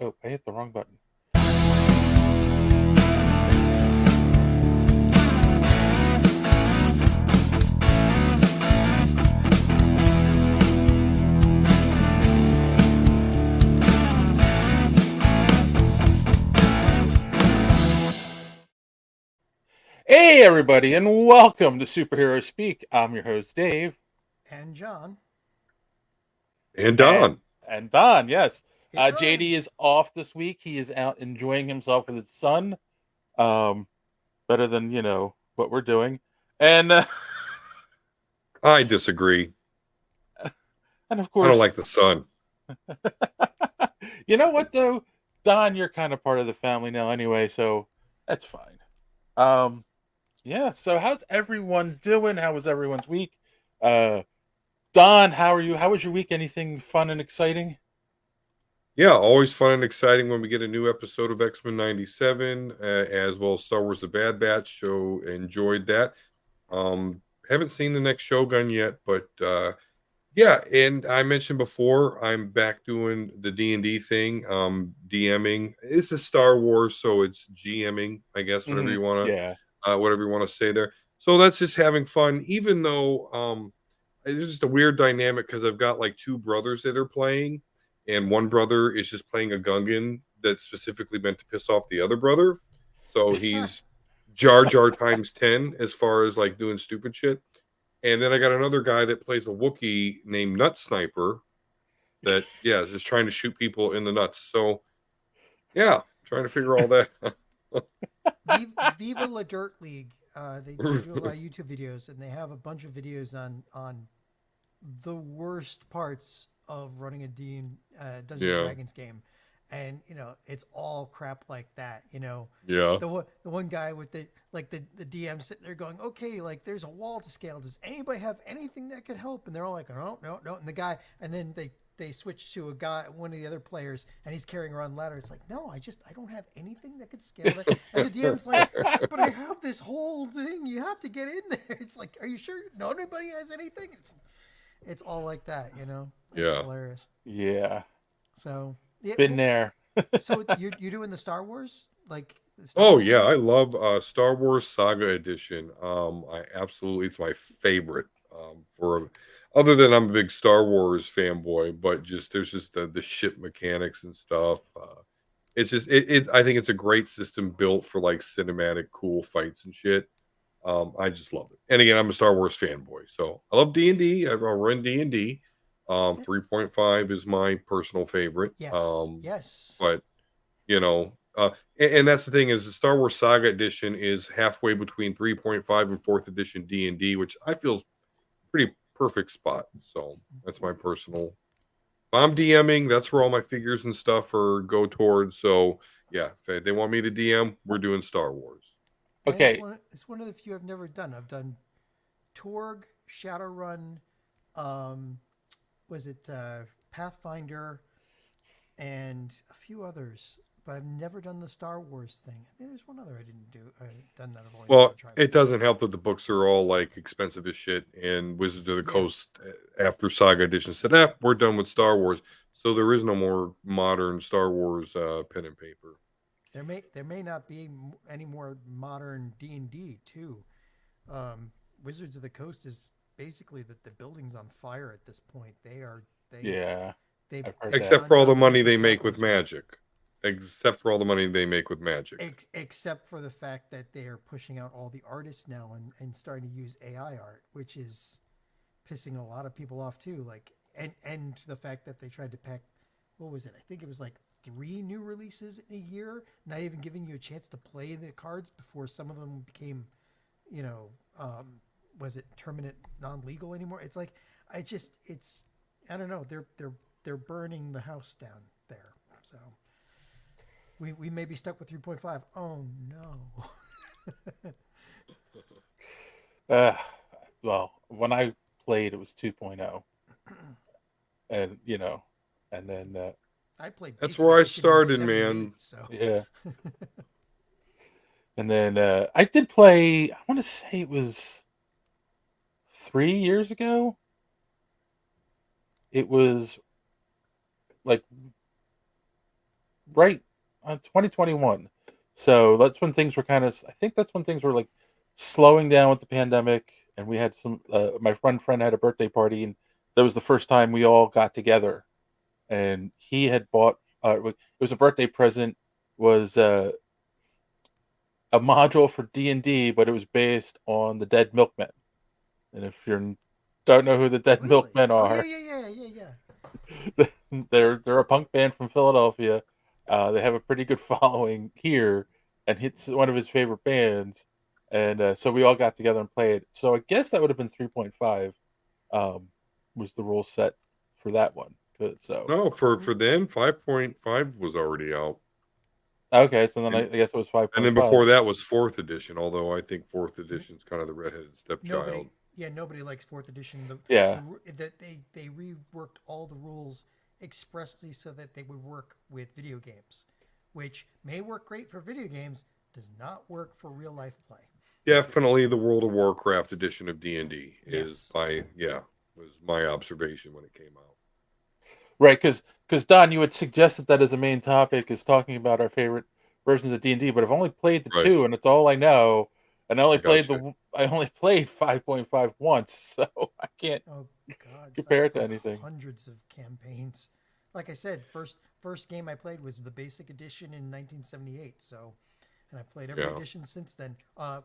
Oh, I hit the wrong button. Hey, everybody, and welcome to Superhero Speak. I'm your host, Dave. And John. And And Don. and Don, yes. It JD rhymes. is off this week. He is out enjoying himself with his son. Um, better than, what we're doing. And I disagree. and of I don't course, like the sun. you know what though? Don, you're kind of part of the family now anyway, so that's fine. Um, yeah, so how's everyone doing? How was everyone's week? Uh Don, how are you? How was your week? Anything fun and exciting? Yeah, always fun and exciting when we get a new episode of X-Men 97, as well as Star Wars The Bad Batch. So enjoyed that. Haven't seen the next Shogun yet, but yeah, and I mentioned before, I'm back doing the D&D thing, DMing. This is Star Wars, so it's GMing, I guess, whatever Hmm. you want Yeah. to whatever you want to say there. So that's just having fun, even though it's just a weird dynamic because I've got like two brothers that are playing, and one brother is just playing a Gungan that's specifically meant to piss off the other brother. So he's Jar Jar times 10 as far as like doing stupid shit. And then I got another guy that plays a Wookiee named Nut Sniper that, yeah, is just trying to shoot people in the nuts. So, yeah, trying to figure all that. Viva La Dirt League. They do a lot of YouTube videos, and they have a bunch of videos on the worst parts of running a Dungeons and Yeah, Dragons game, and it's all crap like that. yeah. The one guy with the DM sitting there going, okay, like there's a wall to scale. Does anybody have anything that could help? And they're all like, no, no, no. And the guy, and then they switch to a guy, one of the other players, and he's carrying around a ladder. It's like, no, I don't have anything that could scale that. And the DM's like, but I have this whole thing. You have to get in there. It's like, are you sure nobody has anything? It's all like that. It's Yeah. hilarious. Yeah. So yeah, Been there. so you doing the Star Wars the Star Oh Wars yeah, game? I love Star Wars Saga Edition. I absolutely, it's my favorite. For other than I'm a big Star Wars fanboy, but just there's just the ship mechanics and stuff. It's just it I think it's a great system built for like cinematic cool fights and shit. I just love it. And again, I'm a Star Wars fanboy, so I love D&D. I'll run D&D. Yeah. 3.5 is my personal favorite. Yes. Yes. But you know, and that's the thing is the Star Wars Saga Edition is halfway between 3.5 and fourth edition D&D, which I feel is pretty perfect spot. So that's my personal. If I'm DMing, that's where all my figures and stuff are go towards. So yeah, if they want me to DM, we're doing Star Wars. And it's Okay. one of the few I've never done. I've done Torg, Shadowrun, um, was it Pathfinder, and a few others. But I've never done the Star Wars thing. I think there's one other I didn't do. Done that I've only wanted Well, to try it before. doesn't help that the books are all like expensive as shit, and Wizards of the Yeah. Coast after Saga Edition said, we're done with Star Wars." So there is no more modern Star Wars pen and paper. There may not be any more modern D&D too. Wizards of the Coast is basically that the building's on fire at this point. They Yeah. they've I've heard they've that. Except gone for all down the the money venture they make with capitalism route. magic. Except for all the money they make with magic. Except for the fact that they are pushing out all the artists now and starting to use AI art, which is pissing a lot of people off too. Like and the fact that they tried to pack, what was it? I think it was like 3 new releases in a year, not even giving you a chance to play the cards before some of them became, you know, was it terminate non-legal anymore? It's like it's I don't know. They're burning the house down there. So we may be stuck with 3.5. Oh no. Uh, well, when I played, it was 2.0, and and then I played That's Basic where I Edition in started, '78, man. so yeah, and then I did play. I want to say it was 3 years ago. It was like right on 2021. So that's when things were kind of. I think that's when things were like slowing down with the pandemic, and we had some. My friend had a birthday party, and that was the first time we all got together. And he had bought. It was a birthday present. Was a module for D&D, but it was based on the Dead Milkmen. And if you don't know who the Dead Really? Milkmen Oh yeah, are, they're a punk band from Philadelphia. They have a pretty good following here, and it's one of his favorite bands. And so we all got together and played. So I guess that would have been 3.5 um, was the rule set for that one. So No, for then 5.5 was already out. okay, so then I And, guess it was and then 5.5. before that was 4th edition, although I think 4th edition is kind of the redheaded stepchild. Nobody likes fourth edition. Yeah, They reworked all the rules expressly so that they would work with video games, which may work great for video games, does not work for real life play. Definitely the World of Warcraft edition of D&D Yes. was my observation when it came out. right. Because Don, you had suggested that as a main topic is talking about our favorite versions of D&D, but I've only played the Right. two, and it's all I know. And Gotcha. I only played 5.5 once, so I can't Oh gods, I've compare it to played anything. hundreds of campaigns. Like I said, first game I played was the basic edition in 1978. So, and I've played every Yeah. edition since then.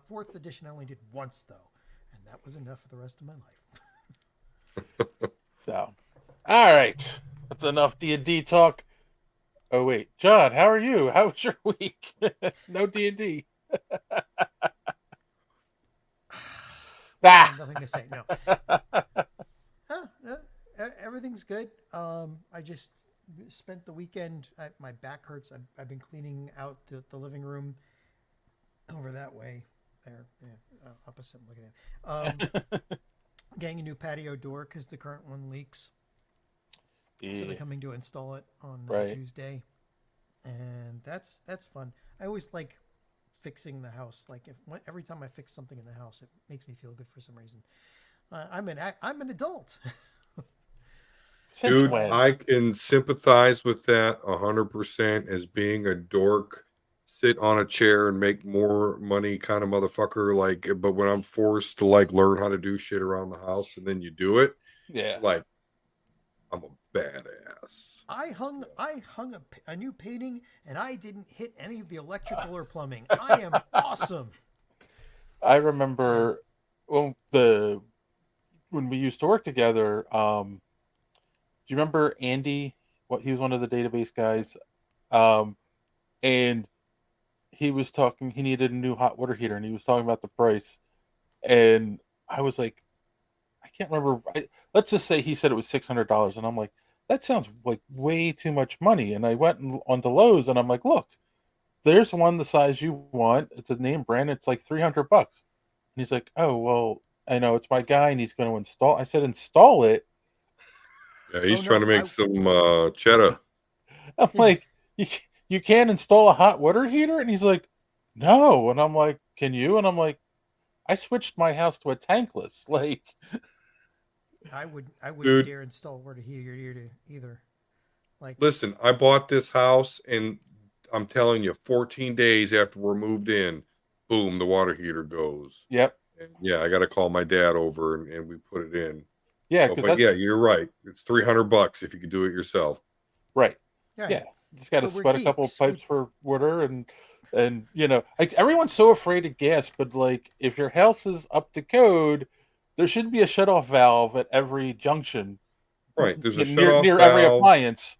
Fourth edition I only did once though, and that was enough for the rest of my life. So, all right, that's enough D&D talk. Oh wait, John, how are you? How was your week? No D&D. I have nothing to say. No. Everything's good. I just spent the weekend. My back hurts. I've been cleaning out the living room over that way. There, yeah, opposite. I'm looking at. Getting a new patio door because the current one leaks. Yeah. So they're coming to install it on Right. Tuesday, and that's fun. I always like fixing the house. Like every time I fix something in the house, it makes me feel good for some reason. I'm an adult. Since Dude, when? I can sympathize with that 100% as being a dork, sit on a chair and make more money kind of motherfucker. Like, but when I'm forced to like learn how to do shit around the house and then you do it, Yeah. like, I'm a badass. I hung a new painting, and I didn't hit any of the electrical or plumbing. I am awesome. I remember when we used to work together. Do you remember Andy? What he was one of the database guys, um, and he was talking. He needed a new hot water heater, and he was talking about the price. And I was like, I can't remember. Let's just say he said it was $600, and I'm like, that sounds like way too much money. And I went onto Lowe's, and I'm like, look, there's one the size you want. It's a name brand. It's like $300. And he's like, oh well, I know it's my guy, and he's going to install. I said, install it. Yeah, Oh he's trying to no, make some cheddar. I'm like, you can't install a hot water heater, and he's like, no. And I'm like, can you? And I'm like, I switched my house to a tankless. Like, I wouldn't Dude, dare install water heater either. Like listen, I bought this house and I'm telling you, 14 days after we're moved in, boom, the water heater goes. yep, And yeah, I got to call my dad over and we put it in. yeah, So, because but yeah, that's you're right. It's $300 if you can do it yourself. right. yeah, Yeah, just got to but we're sweat a couple of geeks. pipes for water, and like everyone's so afraid of gas, but like if your house is up to code, there should be a shut-off valve at every junction, Right. There's a near shutoff every valve. appliance.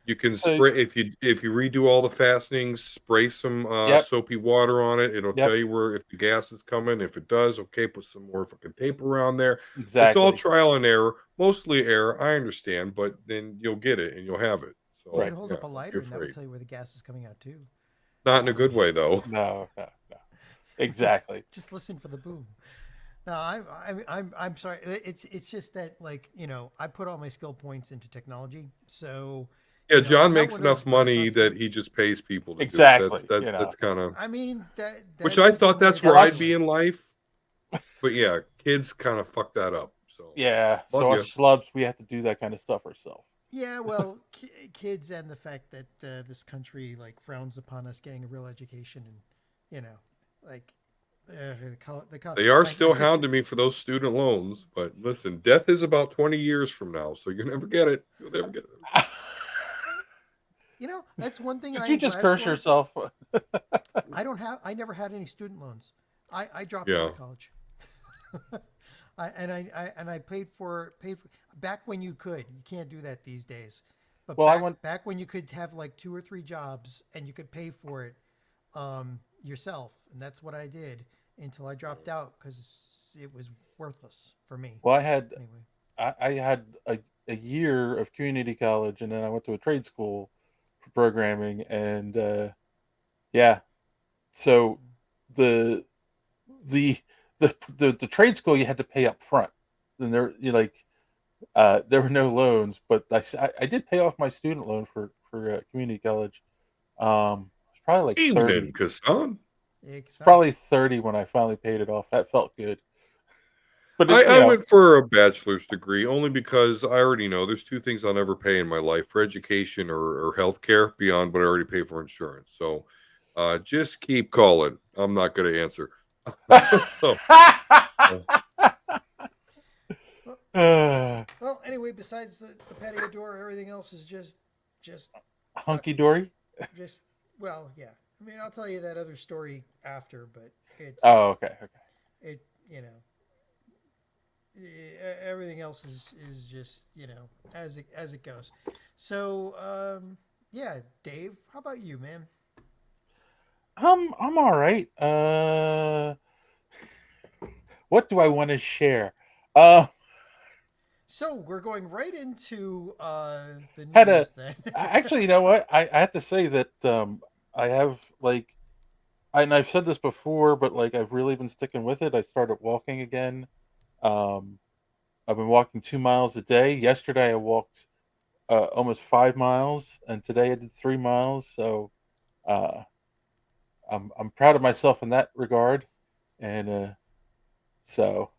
You can So, spray if you redo all the fastenings, spray some yep, soapy water on it. It'll yep, tell you where if the gas is coming. If it does, okay, put some more fucking tape around there. It's all exactly. trial and error, mostly error. I understand, but then you'll get it and you'll have it. You Right. can So hold yeah, up a don't be lighter, and that will afraid. tell you where the gas is coming out too. Not in a good way though. No, no, no. Exactly. Just listen for the boom. No, I'm sorry. It's just that I put all my skill points into technology, so Yeah, John that makes one was enough money Renaissance that man. he just pays people to do it. That's Exactly. that's kind of I mean which that I is thought one way that's of Yeah, where living I'd us. be in life. life. But yeah, kids kind of fuck that up. So Yeah. love So us you. schlubs, we have to do that kind of stuff ourselves. Yeah, well, kids and the fact that this country like frowns upon us getting a real education, and you know, like They are my still sister. hounding me for those student loans, but listen, death is about 20 years from now, so you'll never get it. You'll never get it. That's one thing Did I you am just glad curse for. yourself? I never had any student loans. I dropped out Yeah. of college. I paid for back when you could. You can't do that these days. But Well, I back went. back when you could have like 2 or 3 jobs and you could pay for it yourself, and that's what I did until I dropped out because it was worthless for me. Well, Anyway, I had a year of community college, and then I went to a trade school for programming, and yeah. So the the the trade school you had to pay up front, and there were no loans, but I did pay off my student loan for community college. It's probably like Evening, 30. Kassan. Probably 30 when I finally paid it off. That felt good. But I went for a bachelor's degree only because I already know there's two things I'll never pay in my life for education or healthcare beyond what I already pay for insurance. So just keep calling. I'm not going to answer. So well, uh, anyway, besides the patio door, everything else is just hunky dory. just well, yeah. I mean, I'll tell you that other story after, but Oh, okay, okay. it everything else is just as it goes. So yeah, Dave, how about you, man? I'm all right. What do I want to share? Uh, So we're going right into the had a news then. actually, you know what? I have to say that I have like, and I've said this before, but like I've really been sticking with it. I started walking again. Um, I've been walking 2 miles a day. Yesterday I walked almost 5 miles, and today I did 3 miles. So uh, I'm proud of myself in that regard. And so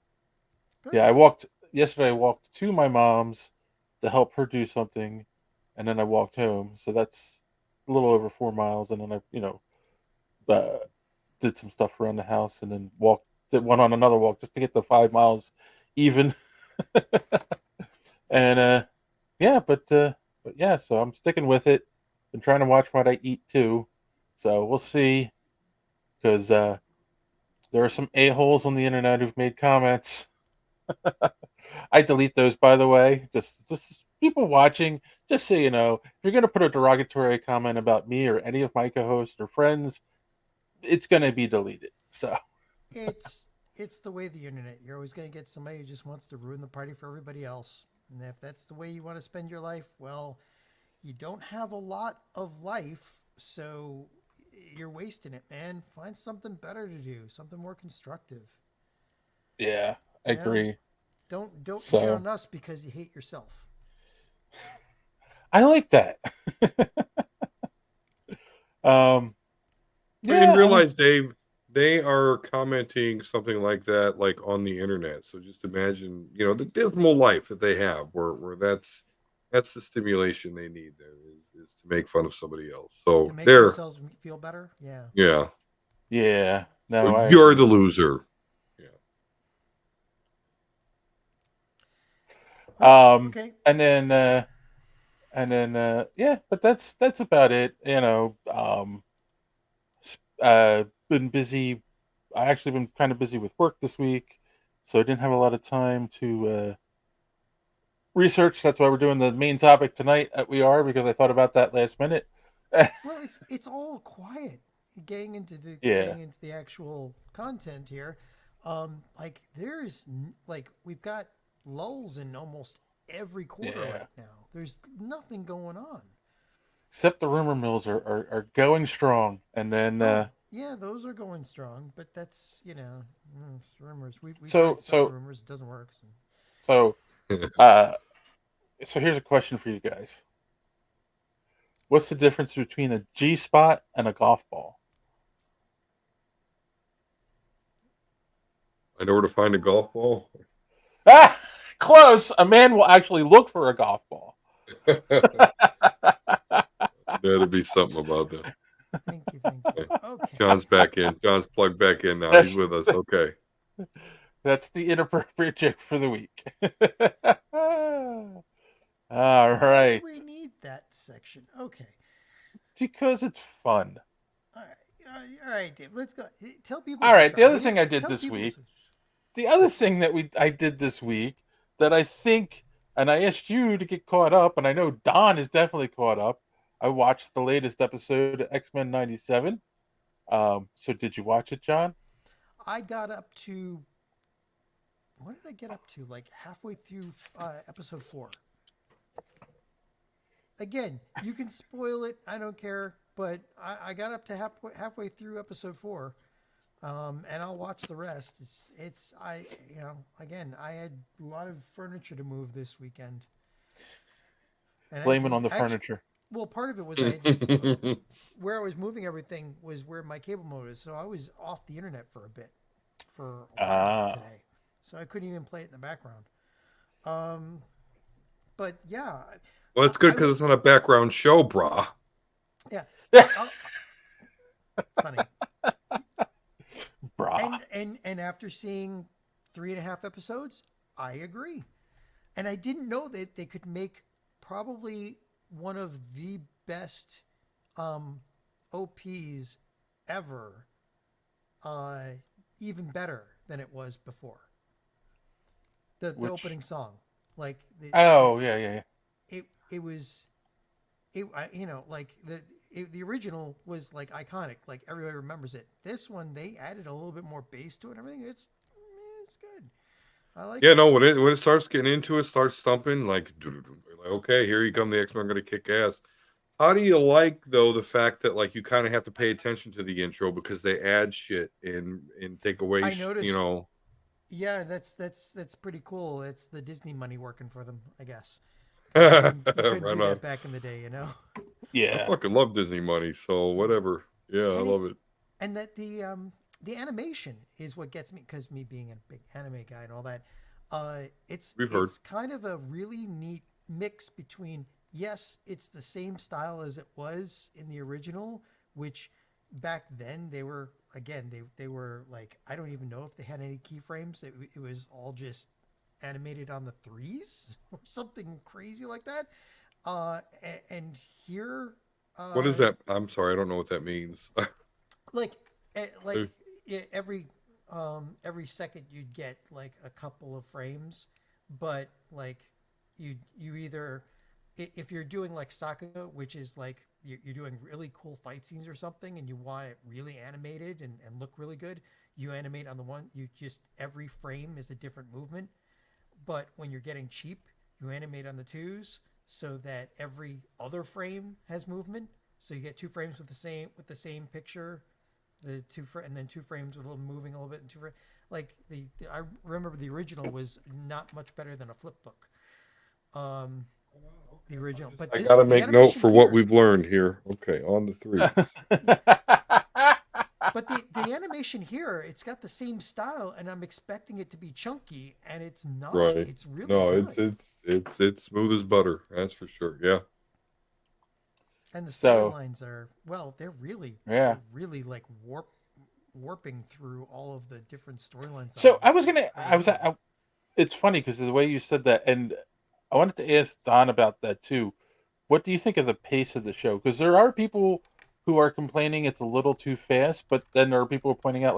Good. yeah, I walked yesterday. I walked to my mom's to help her do something, and then I walked home. So that's a little over 4 miles, and then I uh, did some stuff around the house, and then went on another walk just to get the 5 miles even. And yeah, but yeah, so I'm sticking with it. Been trying to watch what I eat too. So we'll see, because there are some a-holes on the internet who've made comments. I delete those, by the way. Just people watching, just so you know, if you're gonna put a derogatory comment about me or any of my co-hosts or friends, it's gonna be deleted. So It's the way of the internet. You're always going to get somebody who just wants to ruin the party for everybody else. And if that's the way you want to spend your life, well, you don't have a lot of life, so you're wasting it, man. Find something better to do, something more constructive. yeah, I You know, agree. don't hate So on us because you hate yourself. I like that. um, and yeah, I mean, realize, Dave, they are commenting something like that, like on the internet. So just imagine, the dismal life that they have, where that's the stimulation they need. There is to make fun of somebody else. To So make there, themselves feel better. Yeah. yeah. yeah, So no, I you're the agree. loser. Yeah. Well, Um, okay. and then yeah, but that's about it. Been busy. I actually been kind of busy with work this week, so I didn't have a lot of time to research. That's why we're doing the main topic tonight. We are, because I thought about that last minute. Well, it's all quiet. Yeah, Getting into the actual content here. Like like we've got lulls in almost every quarter yeah. right now. There's nothing going on. Except the rumor mills are going strong, and then Oh yeah, those are going strong, but that's it's rumors. We so tried starting so rumors, it doesn't work. So. so uh so here's a question for you guys. What's the difference between a G spot and a golf ball? I know where to find a golf ball. Ah, close. A man will actually look for a golf ball. That'll be something about that. Thank you, thank you. Okay. John's back in. John's plugged back in now. He's with us. Okay. That's the inappropriate joke for the week. All Why right. do we need that section? Okay. Because it's fun. All right. All right, Dave. Let's go. Tell people. All right. The other Will you thing I did tell this people- week. The other thing that I did this week that I think, and I asked you to get caught up, and I know Don is definitely caught up. I watched the latest episode of X-Men 97. So did you watch it, John? I got up to. What did I get up to? Like halfway through episode 4. Again, you can spoil it. I don't care. But I got up to halfway through episode 4. And I'll watch the rest. Again, I had a lot of furniture to move this weekend. And Blame it on the furniture. Well, part of it was where I was moving everything was where my cable modem is. So I was off the internet for a bit, for a while today. So I couldn't even play it in the background. But yeah. Well, it's good because it's not a background show, brah. Yeah. Funny. Brah. And after seeing 3.5 episodes, I agree. And I didn't know that they could make probably one of the best OPs ever even better than it was before. The opening song. Like yeah. It was the original was like iconic, like everybody remembers it. This one they added a little bit more bass to it and everything. It's good. I like it. No, when it starts getting into it, starts stumping, like okay, here you come, the X-Men are gonna kick ass. How do you like though the fact that like you kind of have to pay attention to the intro because they add shit and take away I noticed, . Yeah, that's pretty cool. It's the Disney money working for them, I guess. Right You couldn't do on. that back in the day, Yeah. I fucking love Disney money, so whatever. Yeah, I love it. And that the animation is what gets me, because me being a big anime guy and all that. It's kind of a really neat mix between, yes, it's the same style as it was in the original, which back then they were they were like, I don't even know if they had any keyframes. It was all just animated on the 3s or something crazy like that. And here, what is that? I'm sorry, I don't know what that means. every second you'd get like a couple of frames, but like you either, if you're doing like Sakura, which is like you're doing really cool fight scenes or something and you want it really animated and look really good, you animate on the one, every frame is a different movement. But when you're getting cheap, you animate on the 2s so that every other frame has movement. So you get 2 frames with the same picture, and then 2 frames with moving a little bit, and 2 frames. Like I remember the original was not much better than a flip book. The original, but I gotta make note for what we've learned here. Okay, on the 3. But the animation here, it's got the same style, and I'm expecting it to be chunky, and it's not. Right. It's really good. It's smooth as butter. That's for sure. Yeah. And the storylines are, they're really like warping through all of the different storylines. So it's funny because the way you said that, and I wanted to ask Don about that too. What do you think of the pace of the show? Because there are people who are complaining it's a little too fast, but then there are people pointing out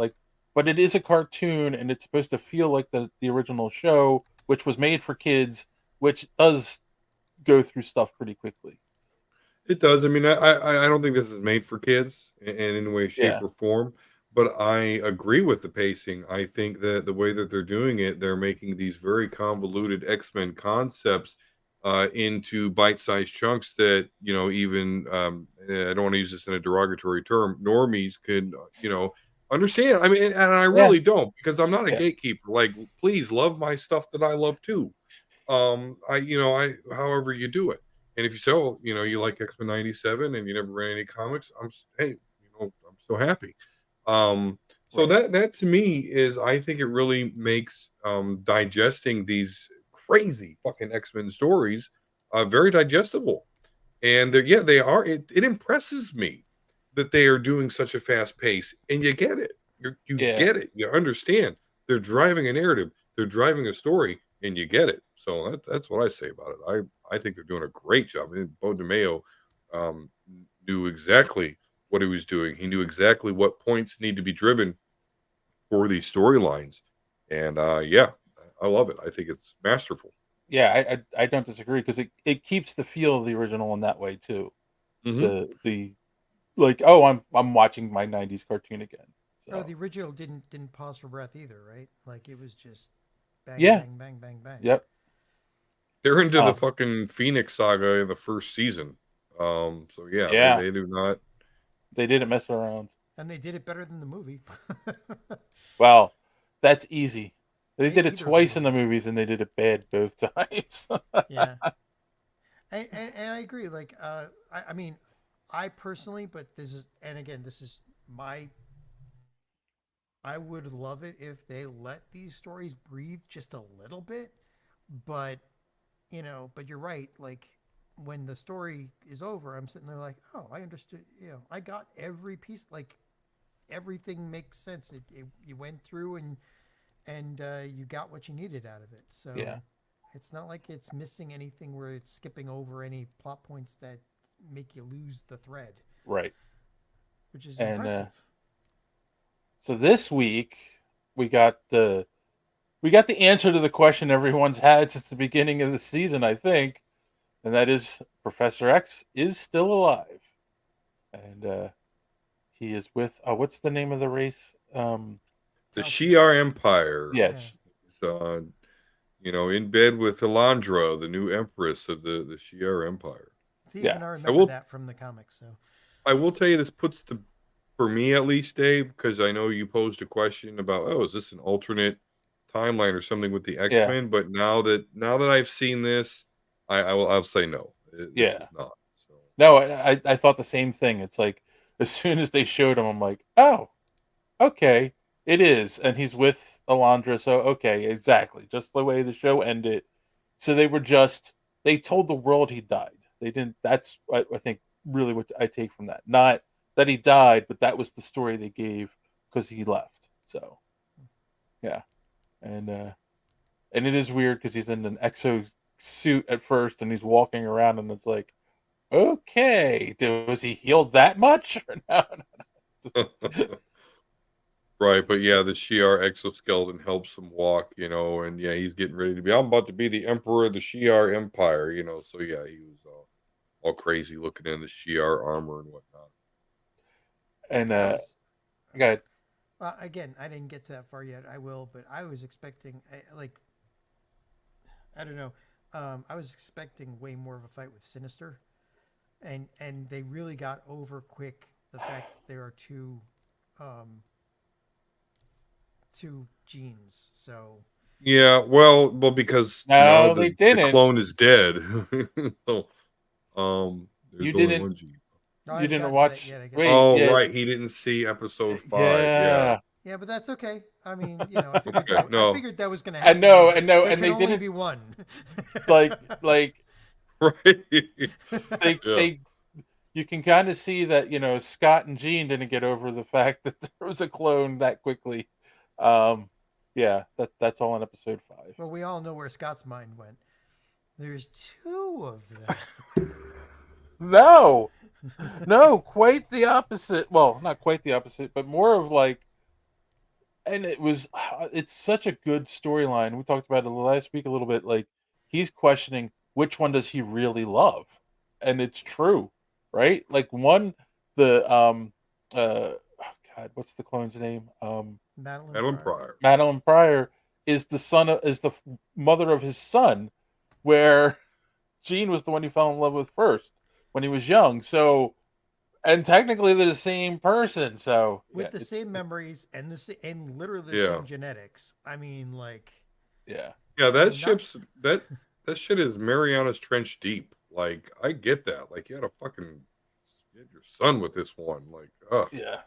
but it is a cartoon and it's supposed to feel like the original show, which was made for kids, which does go through stuff pretty quickly. It does. I mean, I don't think this is made for kids in any way, shape, or form. But I agree with the pacing. I think that the way that they're doing it, they're making these very convoluted X-Men concepts into bite-sized chunks that, even, I don't want to use this in a derogatory term, normies could, understand. I mean, and I really don't, because I'm not a gatekeeper. Like, please love my stuff that I love too. However you do it. And if you say, you like X-Men 97 and you never read any comics, I'm so happy. So that to me is, I think it really makes digesting these crazy fucking X-Men stories very digestible. And they are. It impresses me that they are doing such a fast pace, and you get it. You Yeah. get it. You understand. They're driving a narrative. They're driving a story, and you get it. So that's what I say about it. I think they're doing a great job. I mean, Bo DeMeo knew exactly what he was doing. He knew exactly what points need to be driven for these storylines, and yeah, I love it. I think it's masterful. Yeah, I don't disagree because it keeps the feel of the original in that way too. Hmm. The like, oh, I'm watching my '90s cartoon again. Oh, So the original didn't pause for breath either, right? Like it was just bang, yeah, bang, bang, bang, bang. yep. They're into the Oh, fucking Phoenix saga in the first season. So yeah, yeah. they do not. They didn't mess around. And they did it better than the movie. Well, that's easy. They did it Either of the twice in the movies. movies, and they did it bad both times. Yeah. And I agree. Like, I mean, I personally, but this is, and again, this is my. I would love it if they let these stories breathe just a little bit, but but you're right. Like when the story is over, I'm sitting there like, oh, I understood. I got every piece. Like everything makes sense. You went through and you got what you needed out of it. Yeah, So it's not like it's missing anything where it's skipping over any plot points that make you lose the thread, right. which is And impressive. so this week we got the answer to the question everyone's had since the beginning of the season, I think, and that is Professor X is still alive, and he is with what's the name of the race? The Tal- Shi'ar Empire yeah. Yes, is in bed with Elandra, the new empress of the Shi'ar Empire. See, yeah, even I I remember will that from the comics. So I will tell you this puts the for me at least, Dave, because I know you posed a question about, oh, is this an alternate timeline or something with the X yeah, Men? But now that I've seen this, I'll say no. This yeah. is not. So No, I thought the same thing. It's like as soon as they showed him, I'm like, oh, okay, it is, and he's with Alondra. So okay, exactly, just the way the show ended. So they told the world he died. They didn't. That's I think really what I take from that. Not that he died, but that was the story they gave because he left. So yeah, and and it is weird because he's in an exo suit at first, and he's walking around, and it's like, okay, was he healed that much? Or no, no. right, but yeah, the Shi'ar exoskeleton helps him walk, and yeah, he's getting ready to be. I'm about to be the emperor of the Shi'ar Empire, So yeah, he was all crazy looking in the Shi'ar armor and whatnot. And I was good. again, I didn't get to that far yet. I will, but I was expecting like I don't know. I was expecting way more of a fight with Sinister, and they really got over quick the fact that there are um, two genes. So Yeah, well, because now No, they the didn't. clone is dead. So, there's You only didn't. one gene. I You haven't didn't gotten to that watch. yet. I guess. Wait, Oh, yeah, right, he didn't see episode 5. Yeah. yeah. Yeah, but that's okay. I mean, I figured Okay. I No. figured that was going to I happen. know, I know, There and can they only didn't be one. like Right. they Yeah. they. You can kind of see that Scott and Jean didn't get over the fact that there was a clone that quickly. Um, yeah, that's all in episode 5. Well, we all know where Scott's mind went. There's two of them. No, no, quite the opposite. Well, not quite the opposite, but more of like, and it's such a good storyline. We talked about it last week a little bit. Like, he's questioning which one does he really love, and it's true, right? Like one, the oh God, what's the clone's name? Madeline Madeline Pryor. Pryor. Madeline Pryor is the mother of his son, where Jean was the one he fell in love with first when he was young. So, and technically they're the same person. So yeah, With the same memories and and literally the Yeah. same genetics. I mean, like, yeah, Yeah, I that mean, not ship's that shit is Mariana's Trench deep. Like, I get that. Like, you had to fucking get your son with this one. Like, ugh. yeah.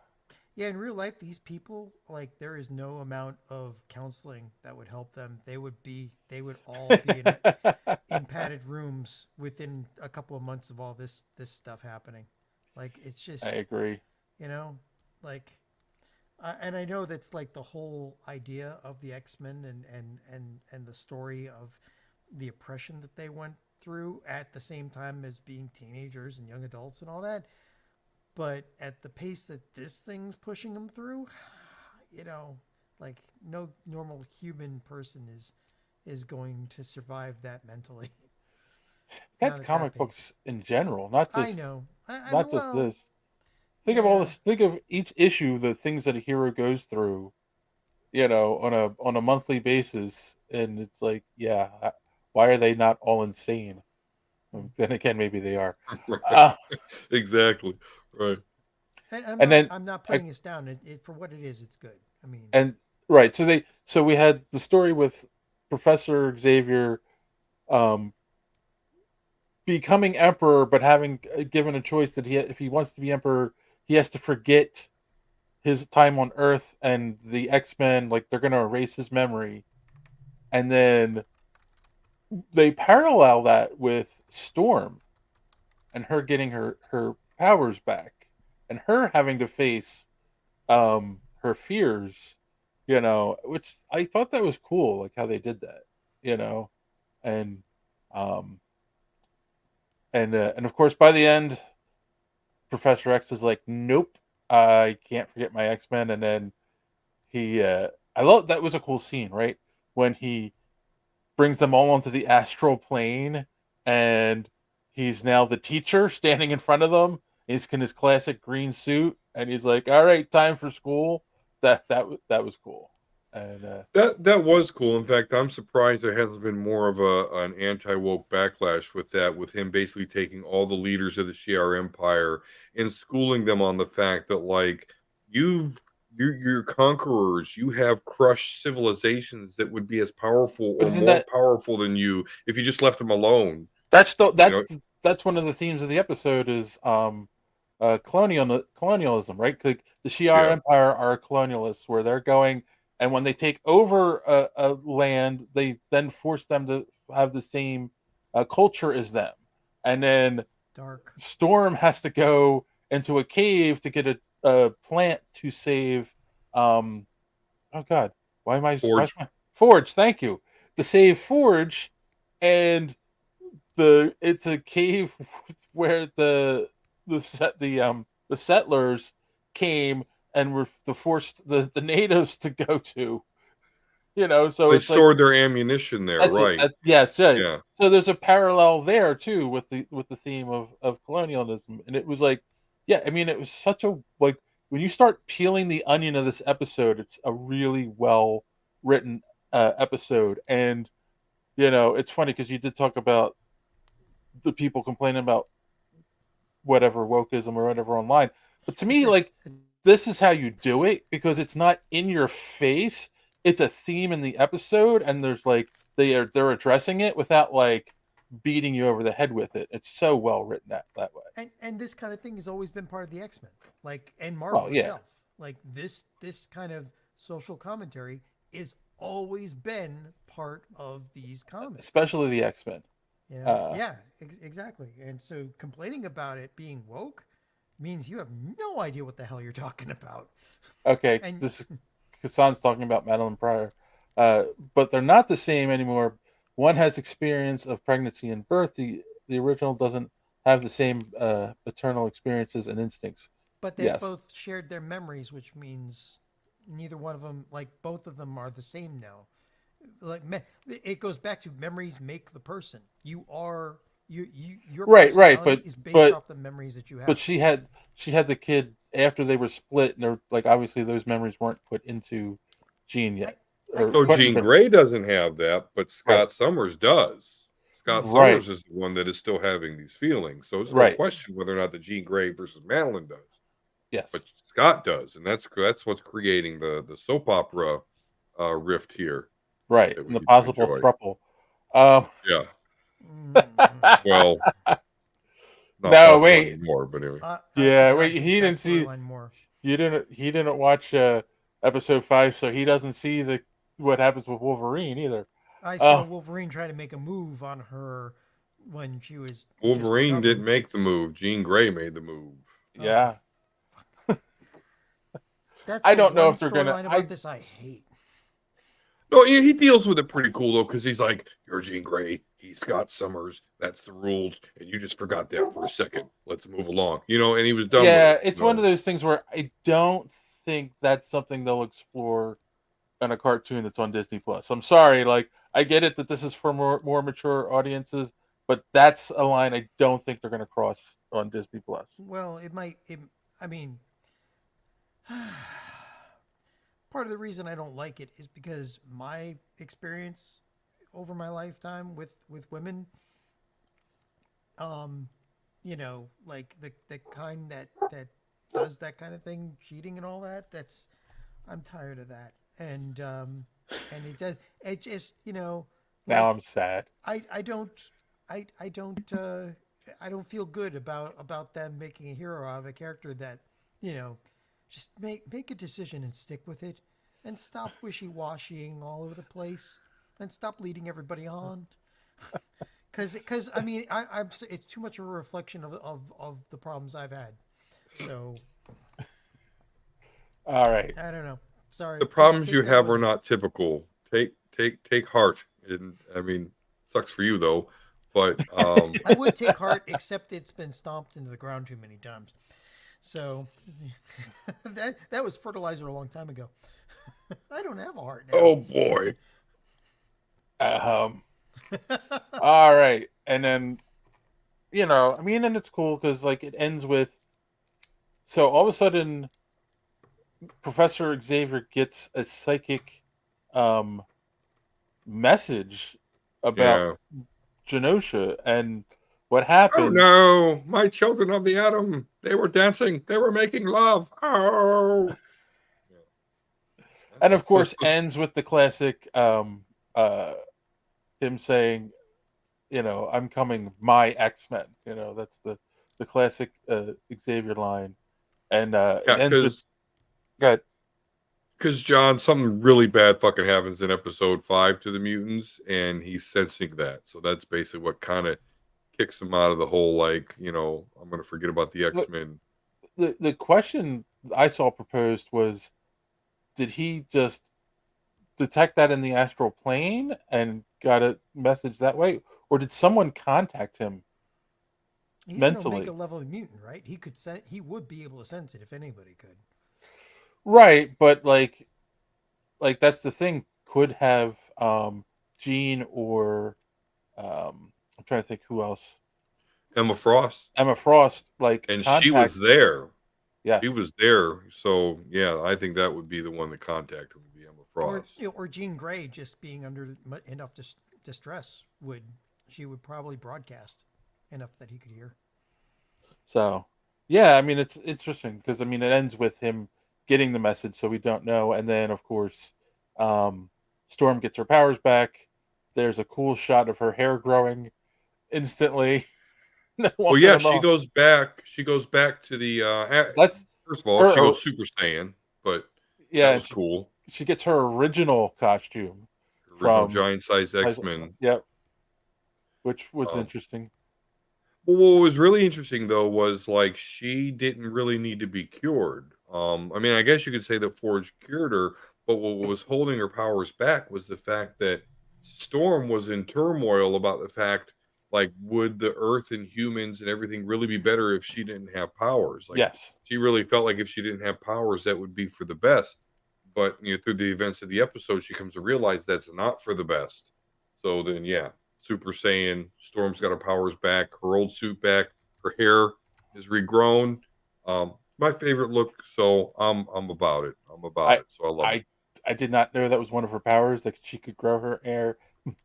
Yeah, in real life, these people, like, there is no amount of counseling that would help them. They would all be in padded rooms within a couple of months of all this stuff happening. Like, it's I just, agree. you know, like, and I know that's like the whole idea of the X-Men and the story of the oppression that they went through at the same time as being teenagers and young adults and all that. But at the pace that this thing's pushing them through, you know, like no normal human person is going to survive that mentally. That's Not at that comic pace. books in general, not I just know. I mean, not just well, this. Think of all yeah. this. Think of each issue, the things that a hero goes through, on a monthly basis, and it's like, yeah, why are they not all insane? Then again, maybe they are. Right. Uh, Exactly. Right. And and then, I'm not I, putting this down. For what it is, it's good. I mean, and right, so we had the story with Professor Xavier, um, becoming emperor, but having given a choice that if he wants to be emperor, he has to forget his time on Earth, and the X-Men, like, they're going to erase his memory. And then they parallel that with Storm and her getting her powers back, and her having to face her fears, which I thought that was cool, like how they did that, you know. And um and of course, by the end, Professor X is like, nope, I can't forget my X-Men. And then I love that. Was a cool scene, right? When he brings them all onto the astral plane, and he's now the teacher standing in front of them. He's in his classic green suit, and he's like, all right, time for school. That was cool. And That was cool. In fact, I'm surprised there hasn't been more of an anti woke backlash with that, with him basically taking all the leaders of the Shi'ar Empire and schooling them on the fact that, like, you're conquerors. You have crushed civilizations that would be as powerful but or isn't more that powerful than you if you just left them alone. that's the You know, that's one of the themes of the episode is colonialism, right? Like the Shi'ar yeah. Empire are colonialists, where they're going, and when they take over a land, they then force them to have the same culture as them, and then dark. Storm has to go into a cave to get a plant to save. Um, oh God, why Forge. is my Forge? Thank you, to save Forge, and it's a cave where the settlers came and were forced the natives to go to, so They it's like, stored their ammunition there, that's it. right? Yes, yeah. Yeah. So there's a parallel there too with the theme of colonialism, and it was like, yeah, I mean, it was such a, like, when you start peeling the onion of this episode, it's a really well written episode. And it's funny because you did talk about the people complaining about whatever wokeism or whatever online, but to me, That's like, this is how you do it, because it's not in your face. It's a theme in the episode, and there's like they're addressing it without like beating you over the head with it. It's so well written that way. and this kind of thing has always been part of the X-Men, like, and Oh Marvel yeah, itself. Like this kind of social commentary is always been part of these comics. especially the X-Men. You know, Uh, yeah, ex- exactly. And so complaining about it being woke means you have no idea what the hell you're talking about. okay, And this is Hassan's talking about Madeline Pryor, but they're not the same anymore. One has experience of pregnancy and birth. The original doesn't have the same maternal experiences and instincts. but they've Yes, both shared their memories, which means neither one of them, like both of them, are the same now. Like it goes back to memories make the person. Your right, right, personality is based but off the memories that you but have. she had the kid after they were split, and they're like, obviously those memories weren't put into Jean I yet, I or So couldn't have Jean been. Grey doesn't have that, but Right, Scott Summers does. Scott right, Summers is the one that is still having these feelings. So there's no right. question whether or not the Jean Grey versus Madeline does, but Yes, Scott does, and that's what's creating the soap opera rift here right, that we and the get to possible enjoy. thruple. Um, Yeah, Mm, well, not no, possible wait, anymore, but anyway. I yeah, like wait. He that didn't see. storyline more. He didn't watch episode 5, so he doesn't see the what happens with Wolverine either. I saw Oh, Wolverine try to make a move on her when she was just Wolverine recovering. didn't make the move. Jean Grey made the move. Oh, for yeah. that's I the don't know one if they're gonna. storyline about I this I hate. No, he deals with it pretty cool though, because he's like, "You're Jean Grey, he's Scott Summers. That's the rules, and you just forgot that for a second. Let's move along." And he was done with Yeah, it. it's one of those things where I don't think that's something they'll explore in a cartoon that's on Disney Plus. I'm sorry, like I get it that this is for more mature audiences, but that's a line I don't think they're going to cross on Disney Plus. Well, it might. I mean, part of the reason I don't like it is because my experience over my lifetime with women, um, like the kind that does that kind of thing, cheating and all that. That's I'm tired of that, and it does it just Now like I'm sad. I don't I don't I don't feel good about them making a hero out of a character that you know just make a decision and stick with it and stop wishy-washying all over the place and stop leading everybody on because I mean I'm it's too much of a reflection of the problems I've had, so All right. I don't know. Sorry, The problems take you that have as are not typical. Take heart. And I mean, sucks for you though. But I would take heart, except it's been stomped into the ground too many times. So that was fertilizer a long time ago. I don't have a heart now. oh boy, Um. All right, and then I mean, and it's cool because like it ends with so all of a sudden Professor Xavier gets a psychic um message about yeah. Genosha and what Oh happened. no, my children of the atom. They were dancing. They were making love. Oh. And of course ends with the classic uh him saying, I'm coming, my X-Men. That's the classic Xavier line. And it Yeah, ends with good. because John, something really bad fucking happens in episode 5 to the mutants, and he's sensing that. So that's basically what kind of kicks him out of the whole, like, I'm gonna forget about the Look, X-Men. the question I saw proposed was, did he just detect that in the astral plane and got a message that way, or did someone contact him He's an Omega mentally? level mutant, right? He would be able to sense it if anybody could. Right, but like that's the thing. Could have Jean or I'm trying to think who else. Emma Frost, Emma Frost like and she contact. was there. She Yes. was there. So yeah, I think that would be the one to contact would be Emma Or Frost. or Jean Grey just being under enough distress she would probably broadcast enough that he could hear. So yeah, I mean it's interesting because I mean it ends with him getting the message, so we don't know, and then of course, um, Storm gets her powers back. There's a cool shot of her hair growing instantly. Well, Walking yeah, she along. goes back. She goes back to the. That's First of all, her. she goes Super Saiyan, but that Yeah, and was cool. she gets her original costume Original from. giant size X Men. Yep, which was Um, interesting. well, what was really interesting though was like she didn't really need to be cured. I mean, I guess you could say that Forge cured her, but what was holding her powers back was the fact that Storm was in turmoil about the fact, like, would the Earth and humans and everything really be better if she didn't have powers? Like, Yes. she really felt like if she didn't have powers, that would be for the best. But through the events of the episode, she comes to realize that's not for the best. So then, yeah, Super Saiyan. Storm's got her powers back, her old suit back, her hair is regrown. My favorite look, so I'm about it. I'm about I it. So I love it. I I did not know that was one of her powers, that she could grow her hair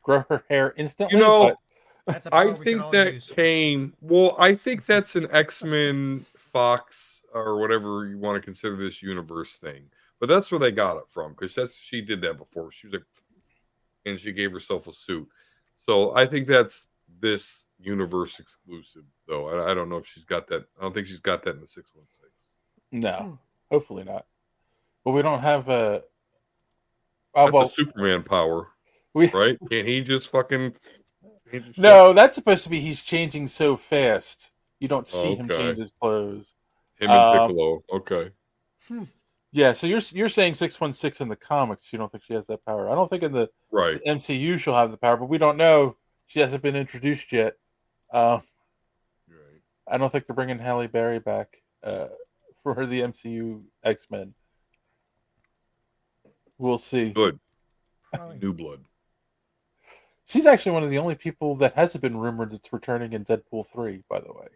grow her hair You instantly, but know, That's a I power we can think all that use. came well, I think that's an X-Men Fox or whatever you want to consider this universe thing. But that's where they got it from, because that's she did that before. She was like, and she gave herself a suit. So I think that's this universe exclusive, though. I don't know if she's got that. I don't think she's got that in the 616. no. Hmm. Hopefully not. But we don't have a. That's well, a Superman power, we right? Can't he just fucking change his shit? no. That's supposed to be he's changing so fast you don't see Oh, him okay. change his clothes. Him and Piccolo. Okay. Yeah, so you're saying 616 in the comics. You don't think she has that power? I don't think in the Right. MCU she'll have the power, but we don't know. She hasn't been introduced yet. Right. I don't think they're bringing Halle Berry back for the MCU X-Men. We'll see. Good. Probably. New blood. She's actually one of the only people that hasn't been rumored that's returning in Deadpool 3, by the way.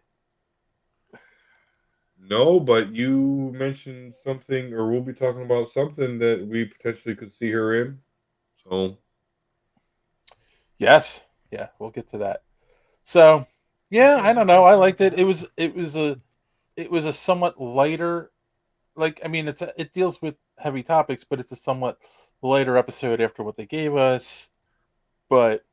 No, but you mentioned something, or we'll be talking about something that we potentially could see her in. So, Yes. Yeah, we'll get to that. So, yeah, I don't know. I liked it. It was a somewhat lighter, like, I mean, it deals with heavy topics, but it's a somewhat lighter episode after what they gave us. But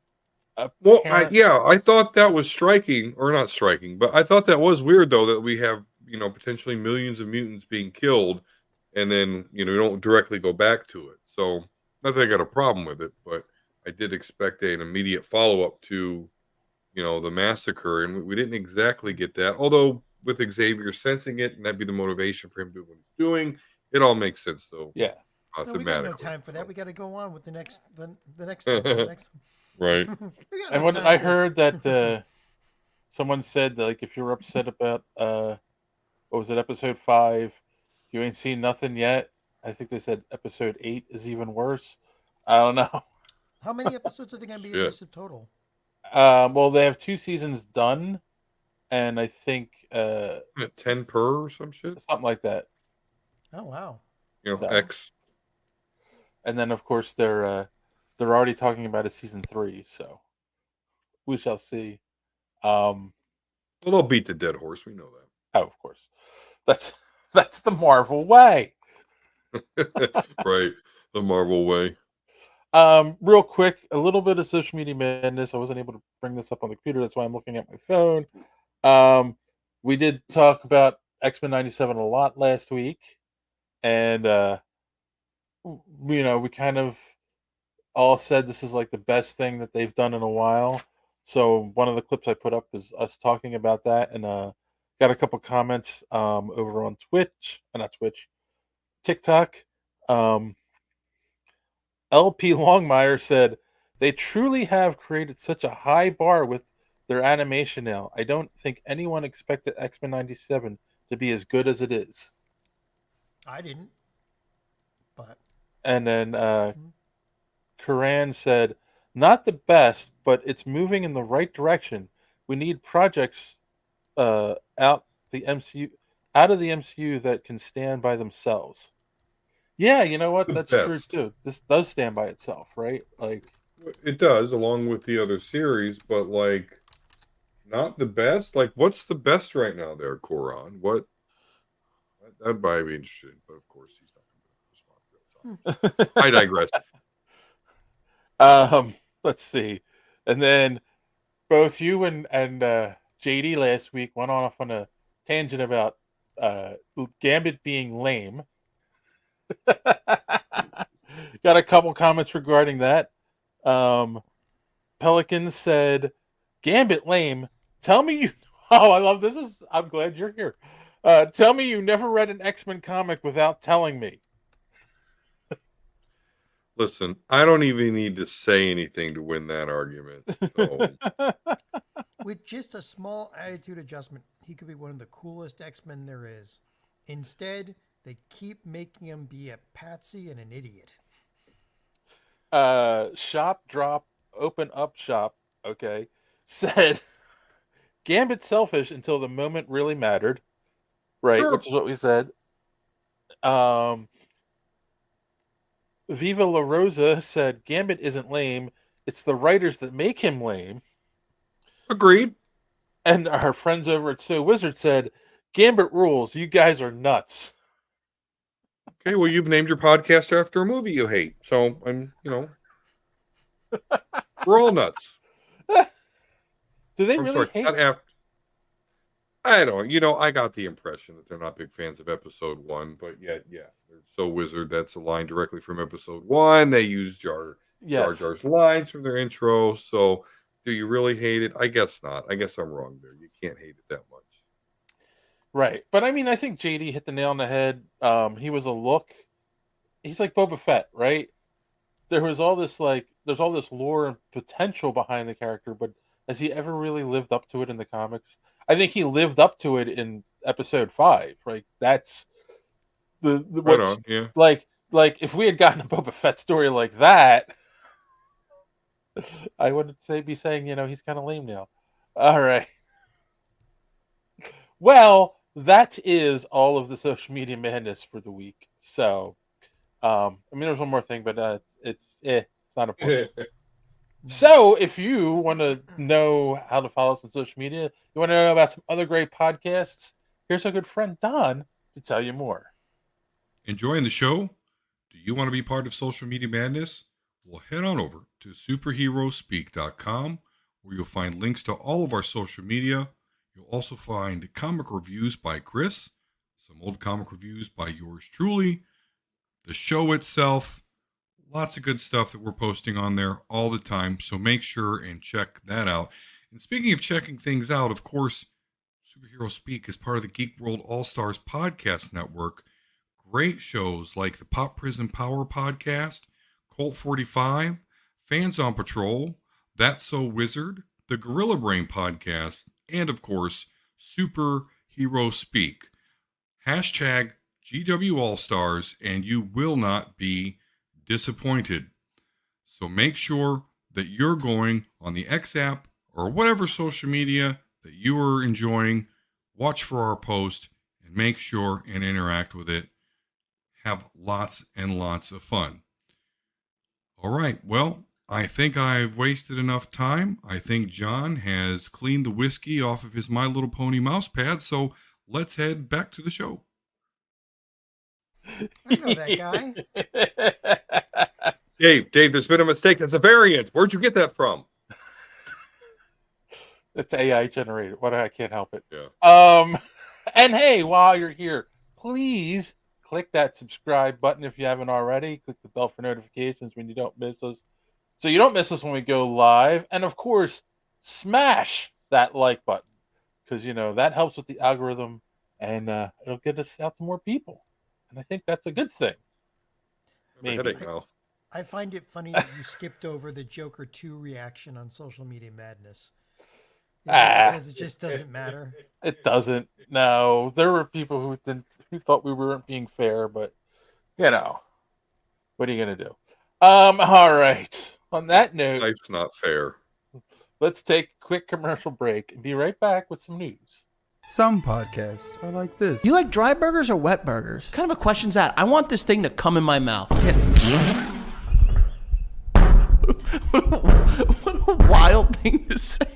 well, I thought that was striking, or not striking, but I thought that was weird though that we have potentially millions of mutants being killed, and then we don't directly go back to it. So not that I got a problem with it, but I did expect an immediate follow up to the massacre, and we didn't exactly get that. Although with Xavier sensing it, and that'd be the motivation for him doing what he's doing, it all makes sense though. yeah. No, we got no time for that. We got to go on with the next Right. And what I heard that someone said that, like, if you're upset about what was it, episode 5, you ain't seen nothing yet. I think they said episode 8 is even worse. I don't know. How many episodes are they going to be released total? Well, they have 2 seasons done, and I think 10 per or some shit, something like that. Oh wow! X. And then of course they're already talking about a season 3, so we shall see. Well, they'll beat the dead horse. We know that. Oh, of course, that's the Marvel way. Right, the Marvel way. Real quick, a little bit of social media madness. I wasn't able to bring this up on the computer. That's why I'm looking at my phone. We did talk about X-Men 97 a lot last week, and we kind of all said this is like the best thing that they've done in a while. So one of the clips I put up is us talking about that, and got a couple comments over on TikTok. LP Longmire said, "They truly have created such a high bar with their animation now. I don't think anyone expected X-Men 97 to be as good as it is." I didn't. But and then Karan said, "Not the best, but it's moving in the right direction. We need projects out of the MCU that can stand by themselves." Yeah, you know what? That's true too. This does stand by itself, right? Like, it does, along with the other series, but like not the best. Like, what's the best right now there, Koran? What? I'd probably be interested, but of course he's not going to respond. I digress. Let's see. And then both you and JD last week went off on a tangent about Gambit being lame. Got a couple comments regarding that. Pelican said, "Gambit lame. Tell me you." Oh, I love this. I'm glad you're here. Tell me you never read an X-Men comic without telling me. Listen, I don't even need to say anything to win that argument. So. With just a small attitude adjustment, he could be one of the coolest X-Men there is. Instead, they keep making him be a patsy and an idiot. Shop drop open up shop. Okay, said Gambit selfish until the moment really mattered. Right, sure. Which is what we said. Viva La Rosa said Gambit isn't lame. It's the writers that make him lame. Agreed. And our friends over at So Wizard said, "Gambit rules. You guys are nuts." Okay, well, you've named your podcast after a movie you hate. So I'm, we're all nuts. Do they really hate? I don't. I got the impression that they're not big fans of episode 1, but yeah, they're so wizard. That's a line directly from episode 1. They use Jar Jar's lines from their intro. So, do you really hate it? I guess not. I guess I'm wrong there. You can't hate it that much. Right. But I mean, I think JD hit the nail on the head. He was a look. He's like Boba Fett, right? There's all this lore and potential behind the character, but has he ever really lived up to it in the comics? I think he lived up to it in episode 5. Right? That's the Right on, yeah. Like if we had gotten a Boba Fett story like that, I wouldn't be saying, he's kind of lame now. All right. Well, that is all of the social media madness for the week. So, I mean, there's one more thing, but it's not important. So, if you want to know how to follow us on social media, you want to know about some other great podcasts, here's our good friend Don to tell you more. Enjoying the show? Do you want to be part of Social Media Madness? Well, head on over to superheroespeak.com, where you'll find links to all of our social media. You'll also find comic reviews by Chris, some old comic reviews by yours truly, the show itself, lots of good stuff that we're posting on there all the time, so make sure and check that out. And speaking of checking things out, of course, Superhero Speak is part of the Geek World All-Stars podcast network. Great shows like the Pop Prison Power podcast, Colt 45, Fans on Patrol, That's So Wizard, the Gorilla Brain podcast, and of course, Superhero Speak. Hashtag GW All-Stars, and you will not be disappointed. So make sure that you're going on the X app or whatever social media that you are enjoying. Watch for our post and make sure and interact with it. Have lots and lots of fun. All right, well, I think I've wasted enough time. I think John has cleaned the whiskey off of his My Little Pony mouse pad, so let's head back to the show. I know that guy. Dave, there's been a mistake. That's a variant. Where'd you get that from? It's AI generated. I can't help it. Yeah. And hey, while you're here, please click that subscribe button if you haven't already. Click the bell for notifications when you don't miss us, so you don't miss us when we go live. And of course, smash that like button, because that helps with the algorithm, and it'll get us out to more people. And I think that's a good thing. Maybe. I find it funny that you skipped over the Joker 2 reaction on Social Media Madness. Because it just doesn't matter. It doesn't. No, there were people who thought we weren't being fair, but what are you gonna do? All right. On that note, life's not fair. Let's take a quick commercial break and be right back with some news. Some podcasts are like this. You like dry burgers or wet burgers? What kind of a question's that? I want this thing to come in my mouth. What a wild thing to say.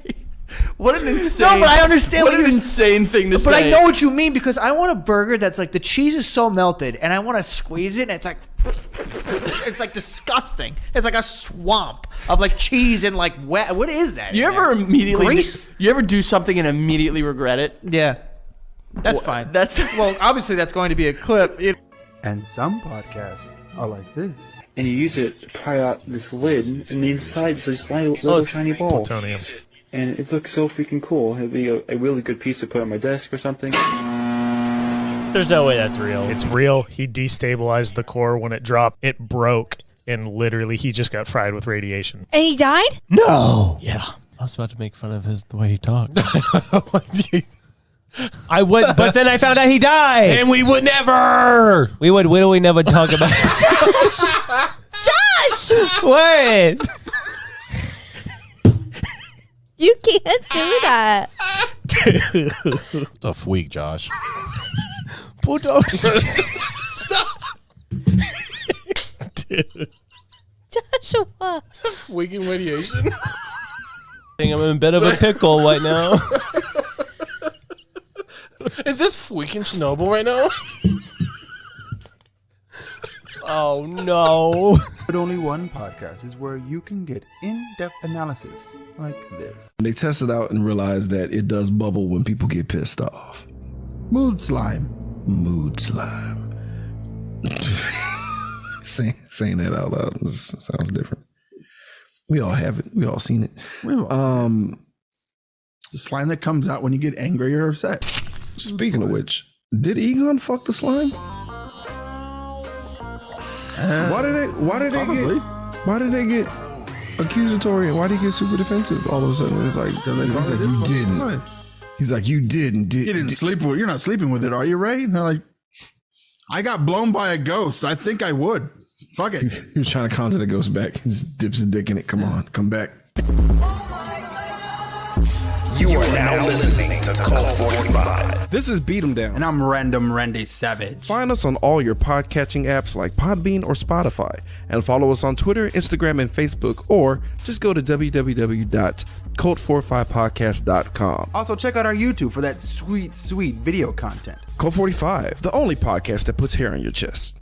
What an insane... No, but I understand what an insane thing to say. But I know what you mean, because I want a burger that's like the cheese is so melted, and I want to squeeze it, and it's like... It's like disgusting. It's like a swamp of like cheese and like wet. What is that? You ever immediately... Grease? You ever do something and immediately regret it? Yeah. That's fine. Well, obviously that's going to be a clip. And some podcasts are like this. And you use it to pry out this lid, and the inside is this little shiny ball. Plutonium. And it looks so freaking cool. It'd be a really good piece to put on my desk or something. There's no way that's real. It's real. He destabilized the core when it dropped. It broke, and literally he just got fried with radiation. And he died? No. Yeah. I was about to make fun of the way he talked. I would, but then I found out he died. And we would never. We would literally never talk about it. Josh! What? You can't do that. Tough week, Josh. Stop. Dude. Joshua. Weaking radiation. I'm in a bit of a pickle right now. Is this freaking Chernobyl right now? Oh, no. But only one podcast is where you can get in-depth analysis like this. They tested out and realized that it does bubble when people get pissed off. Mood slime. Mood slime. saying that out loud sounds different. We all have it. We all seen it. It's the slime that comes out when you get angry or upset. Speaking of which, did Egon fuck the slime? Why did they get accusatory and why did he get super defensive all of a sudden? It's like, you didn't. He's like, you didn't. You didn't sleep with it. You're not sleeping with it, are you, Ray? And they're like, I got blown by a ghost. I think I would. Fuck it. He was trying to conjure the ghost back. He just dips his dick in it. Come on, come back. You are now listening to Cult 45. This is Beat 'em Down. And I'm Random Randy Savage. Find us on all your podcatching apps like Podbean or Spotify. And follow us on Twitter, Instagram, and Facebook. Or just go to www.cult45podcast.com. Also, check out our YouTube for that sweet, sweet video content. Cult 45, the only podcast that puts hair on your chest.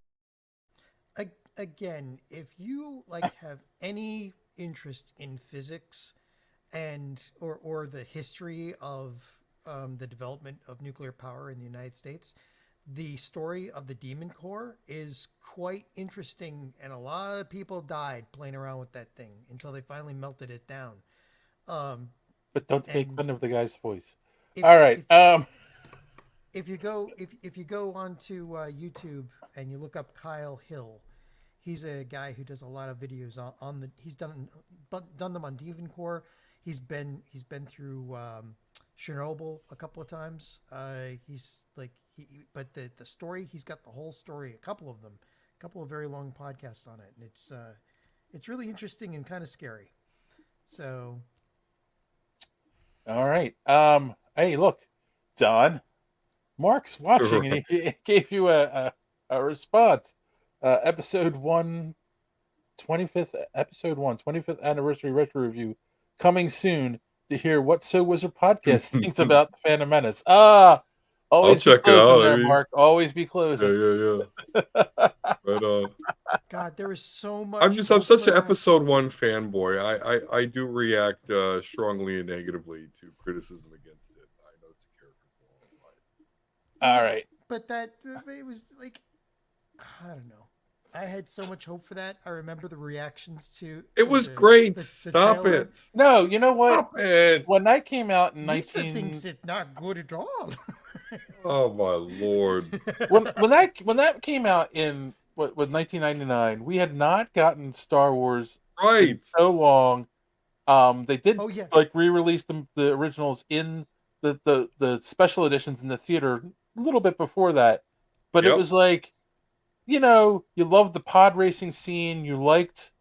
Again, if you have any interest in physics and or the history of the development of nuclear power in the United States, the story of the Demon Core is quite interesting, and a lot of people died playing around with that thing until they finally melted it down. But don't take fun of the guy's voice. All right. If you go onto YouTube and you look up Kyle Hill, he's a guy who does a lot of videos on the. He's done them on Demon Core. He's been through Chernobyl a couple of times. But the story, he's got the whole story, a couple of very long podcasts on it, and it's really interesting and kind of scary. So, all right. Hey, look, Don, Mark's watching, and he gave you a response. Episode 1, 25th anniversary retro review coming soon to hear what So Wizard podcast thinks about the Phantom Menace. Always I'll check it out. There, Mark. Always be closing. Yeah. Right on. God, there is so much. I'm such an episode 1 fanboy. I do react strongly and negatively to criticism against it. I know it's a character flaw. All right. But it was like, I don't know. I had so much hope for that. I remember the reactions to it was great. Stop trailer. it. No, you know what? Stop it. When that came out in Lisa thinks it's not good at all. Oh my lord. when that came out in with 1999, we had not gotten Star Wars in so long. They did re-release the originals in the special editions in the theater a little bit before that, but it was like, you loved the pod racing scene. You liked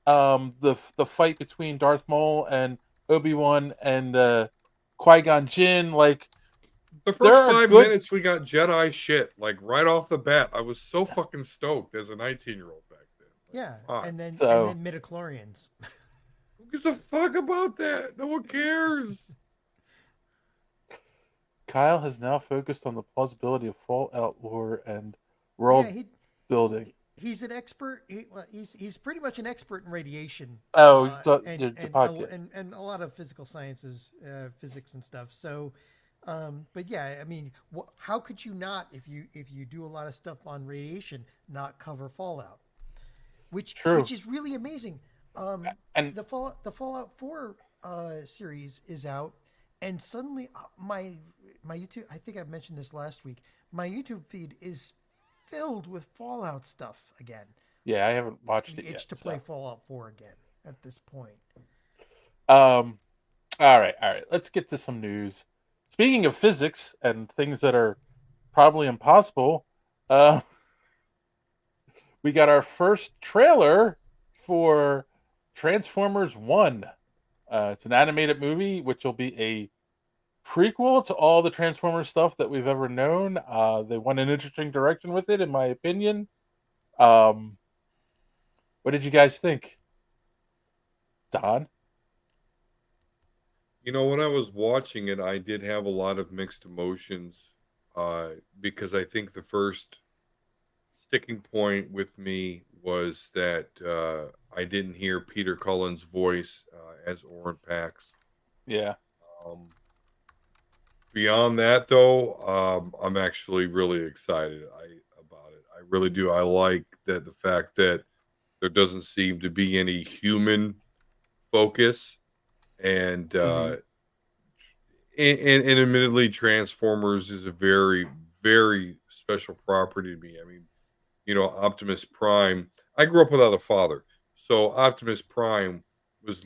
the fight between Darth Maul and Obi-Wan and Qui-Gon Jinn. Like, the first 5 minutes, we got Jedi shit. Like, right off the bat, I was so fucking stoked as a 19-year-old back then. Yeah, and then midichlorians. Who gives a fuck about that? No one cares. Kyle has now focused on the plausibility of Fallout lore and world building. He's an expert. He's pretty much an expert in radiation. And a lot of physical sciences, physics and stuff. So, but yeah, I mean, how could you not, if you do a lot of stuff on radiation, not cover Fallout? Which is really amazing. And the Fallout 4 series is out, and suddenly my YouTube, I think I mentioned this last week, my YouTube feed is filled with Fallout stuff again. Yeah, I haven't watched it yet. To play Fallout 4 again at this point. All right. Let's get to some news. Speaking of physics and things that are probably impossible, we got our first trailer for Transformers 1. It's an animated movie, which will be a prequel to all the Transformers stuff that we've ever known. They went an interesting direction with it, in my opinion. What did you guys think? Don? When I was watching it, I did have a lot of mixed emotions because I think the first sticking point with me was that I didn't hear Peter Cullen's voice as Oren Pax. Yeah. Beyond that, though, I'm actually really excited about it. I really do. I like that the fact that there doesn't seem to be any human focus, and and admittedly, Transformers is a very, very special property to me. I mean, Optimus Prime. I grew up without a father, so Optimus Prime was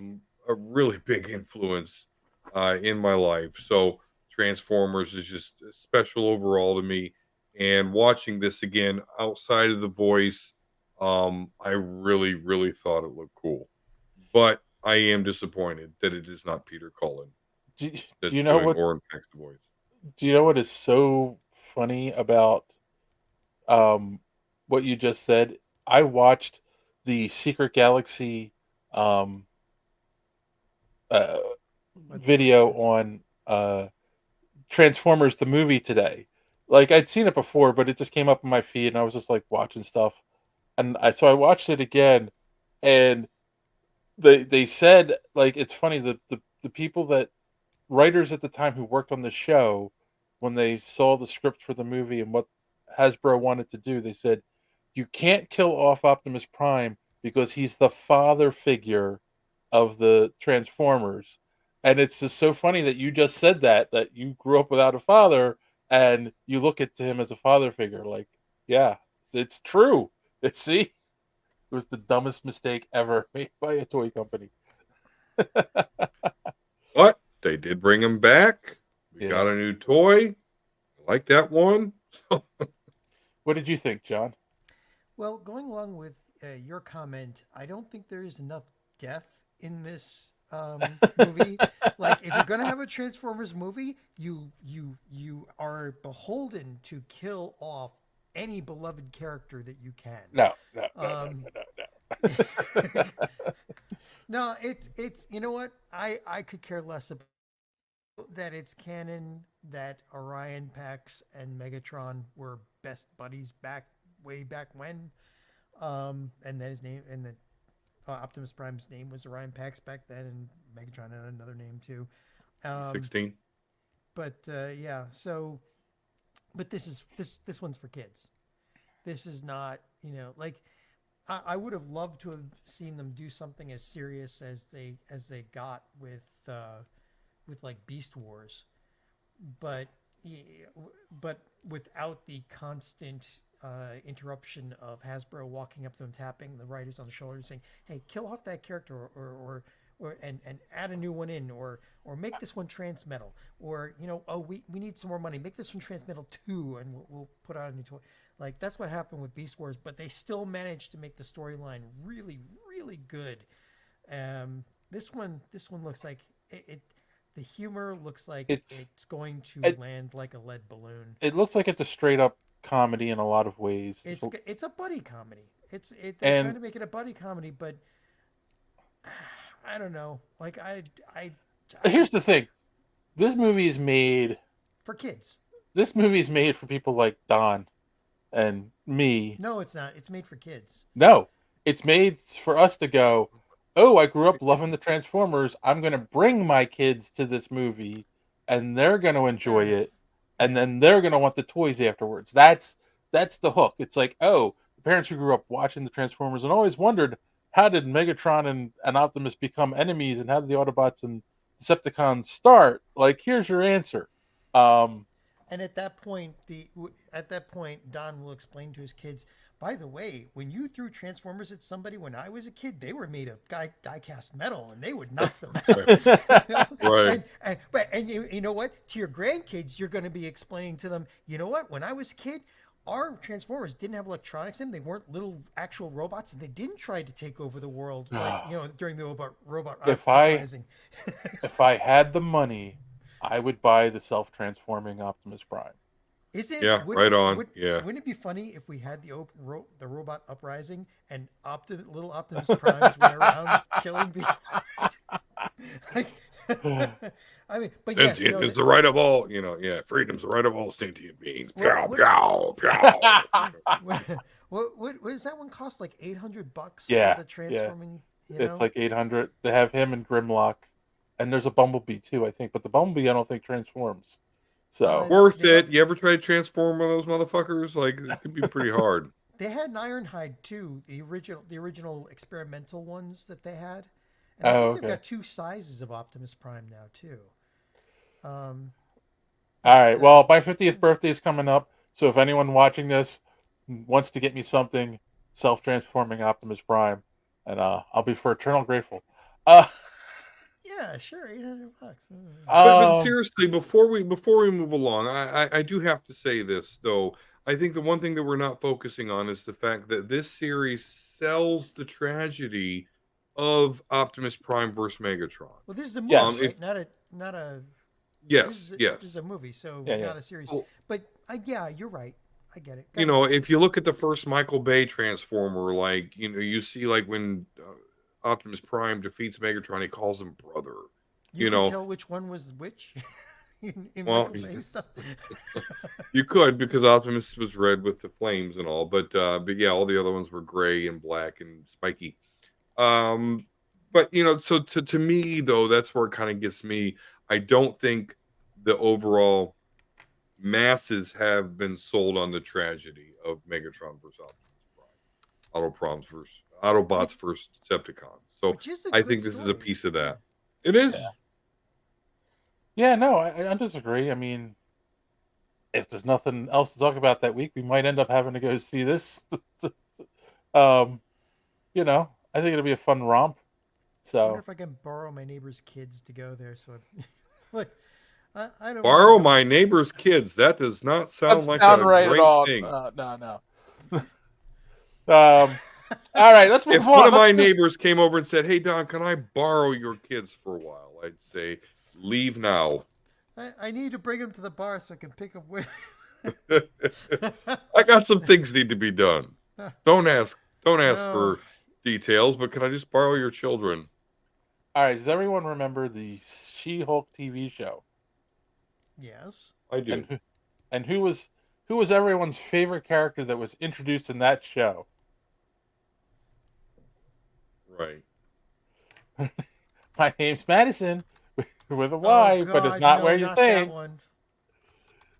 a really big influence in my life. So Transformers is just special overall to me. And watching this again outside of the voice, I really, really thought it looked cool. But I am disappointed that it is not Peter Cullen. Do That's you know doing what? Oren Pax's voice. Do you know what is so funny about what you just said? I watched the Secret Galaxy video on Transformers the movie today. Like I'd seen it before, but it just came up in my feed, and I was just like watching stuff, and so I watched it again, and they said, like, it's funny, the people that writers at the time who worked on the show, when they saw the script for the movie and what Hasbro wanted to do, they said, you can't kill off Optimus Prime because he's the father figure of the Transformers. And it's just so funny that you just said that you grew up without a father and you look at him as a father figure. Like, yeah, it's true. See, it was the dumbest mistake ever made by a toy company. But they did bring him back. We got a new toy. I like that one. What did you think, John? Well, going along with your comment, I don't think there is enough death in this movie. Like, if you're gonna have a Transformers movie, you are beholden to kill off any beloved character that you can. No. No, it's you know what? I could care less about that. It's canon that Orion Pax and Megatron were best buddies way back when. And then his name and the Optimus Prime's name was Orion Pax back then, and Megatron had another name too. 16. But yeah, so but this one's for kids. This is not, like I would have loved to have seen them do something as serious as they got with like Beast Wars, but without the constant interruption of Hasbro walking up to them, tapping the writers on the shoulder, and saying, "Hey, kill off that character, or and add a new one in, or make this one Transmetal, or we need some more money, make this one Transmetal 2, and we'll put out a new toy." Like, that's what happened with Beast Wars, but they still managed to make the storyline really, really good. This one looks like it. The humor looks like it's going to land like a lead balloon. It looks like it's a straight up comedy in a lot of ways. It's a buddy comedy. They're trying to make it a buddy comedy, but I don't know. Like here's the thing. This movie is made for kids. This movie is made for people like Don and me. No, it's not. It's made for kids. No, it's made for us to go, oh, I grew up loving the Transformers. I'm going to bring my kids to this movie, and they're going to enjoy it, and then they're going to want the toys afterwards. That's the hook. It's like, oh, the parents who grew up watching the Transformers and always wondered, how did Megatron and Optimus become enemies, and how did the Autobots and Decepticons start? Like, here's your answer. And at that point, Don will explain to his kids, by the way, when you threw Transformers at somebody when I was a kid, they were made of die-cast metal, and they would knock them out. Right. And you know what? To your grandkids, you're going to be explaining to them, you know what? When I was a kid, our Transformers didn't have electronics in them. They weren't little actual robots, and they didn't try to take over the world during the robot uprising. If I had the money, I would buy the self-transforming Optimus Prime. Right on. Wouldn't it be funny if we had the robot uprising and little Optimus Primes went around killing people? I mean, but yes, Sentient no, is the right of all, freedom's the right of all sentient beings. What- Pow, what- pow, pow. what does that one cost? Like $800 Yeah, for the transforming. You It's know? like 800. They have him and Grimlock, and there's a Bumblebee too, I think. But the Bumblebee, I don't think transforms. So Worth it. You ever try to transform one of those motherfuckers? Like, it could be pretty hard. They had an Ironhide too, the original experimental ones that they had, and I think they've got 2 sizes of Optimus Prime now too. All right. Well, my 50th birthday is coming up, so if anyone watching this wants to get me something self-transforming Optimus Prime, and I'll be for eternal grateful. Yeah, sure, $800. But seriously, before we move along, I do have to say this though. I think the one thing that we're not focusing on is the fact that this series sells the tragedy of Optimus Prime versus Megatron. Well, this is a movie, right? Not a. Yes, This is a movie, so not a series. Well, but yeah, you're right. I get it. If you look at the first Michael Bay Transformer, like you see like when Optimus Prime defeats Megatron, he calls him brother. You can tell which one was which in Michael Bay stuff. You could, because Optimus was red with the flames and all, but yeah, all the other ones were gray and black and spiky. But so to me though, that's where it kind of gets me. I don't think the overall masses have been sold on the tragedy of Megatron versus Optimus Prime, Autobots versus Decepticons. So I think this is a piece of that. It is. Yeah, no, I don't disagree. I mean, if there's nothing else to talk about that week, we might end up having to go see this. I think it'll be a fun romp. I wonder So if I can borrow my neighbor's kids to go there. So, like, I don't Borrow wanna go- my neighbor's kids. That does not sound that's like not a right great at all. thing. No. All right, let's move If on. one of my Let's move- neighbors came over and said, "Hey Don, can I borrow your kids for a while?" I'd say, "Leave now." I need to bring them to the bar so I can pick up with. I got some things need to be done. Don't ask No. for details, but can I just borrow your children? All right, does everyone remember the She-Hulk TV show? Yes, I do. And who was everyone's favorite character that was introduced in that show? Right. My name's Madison with a Y, but it's not where you think.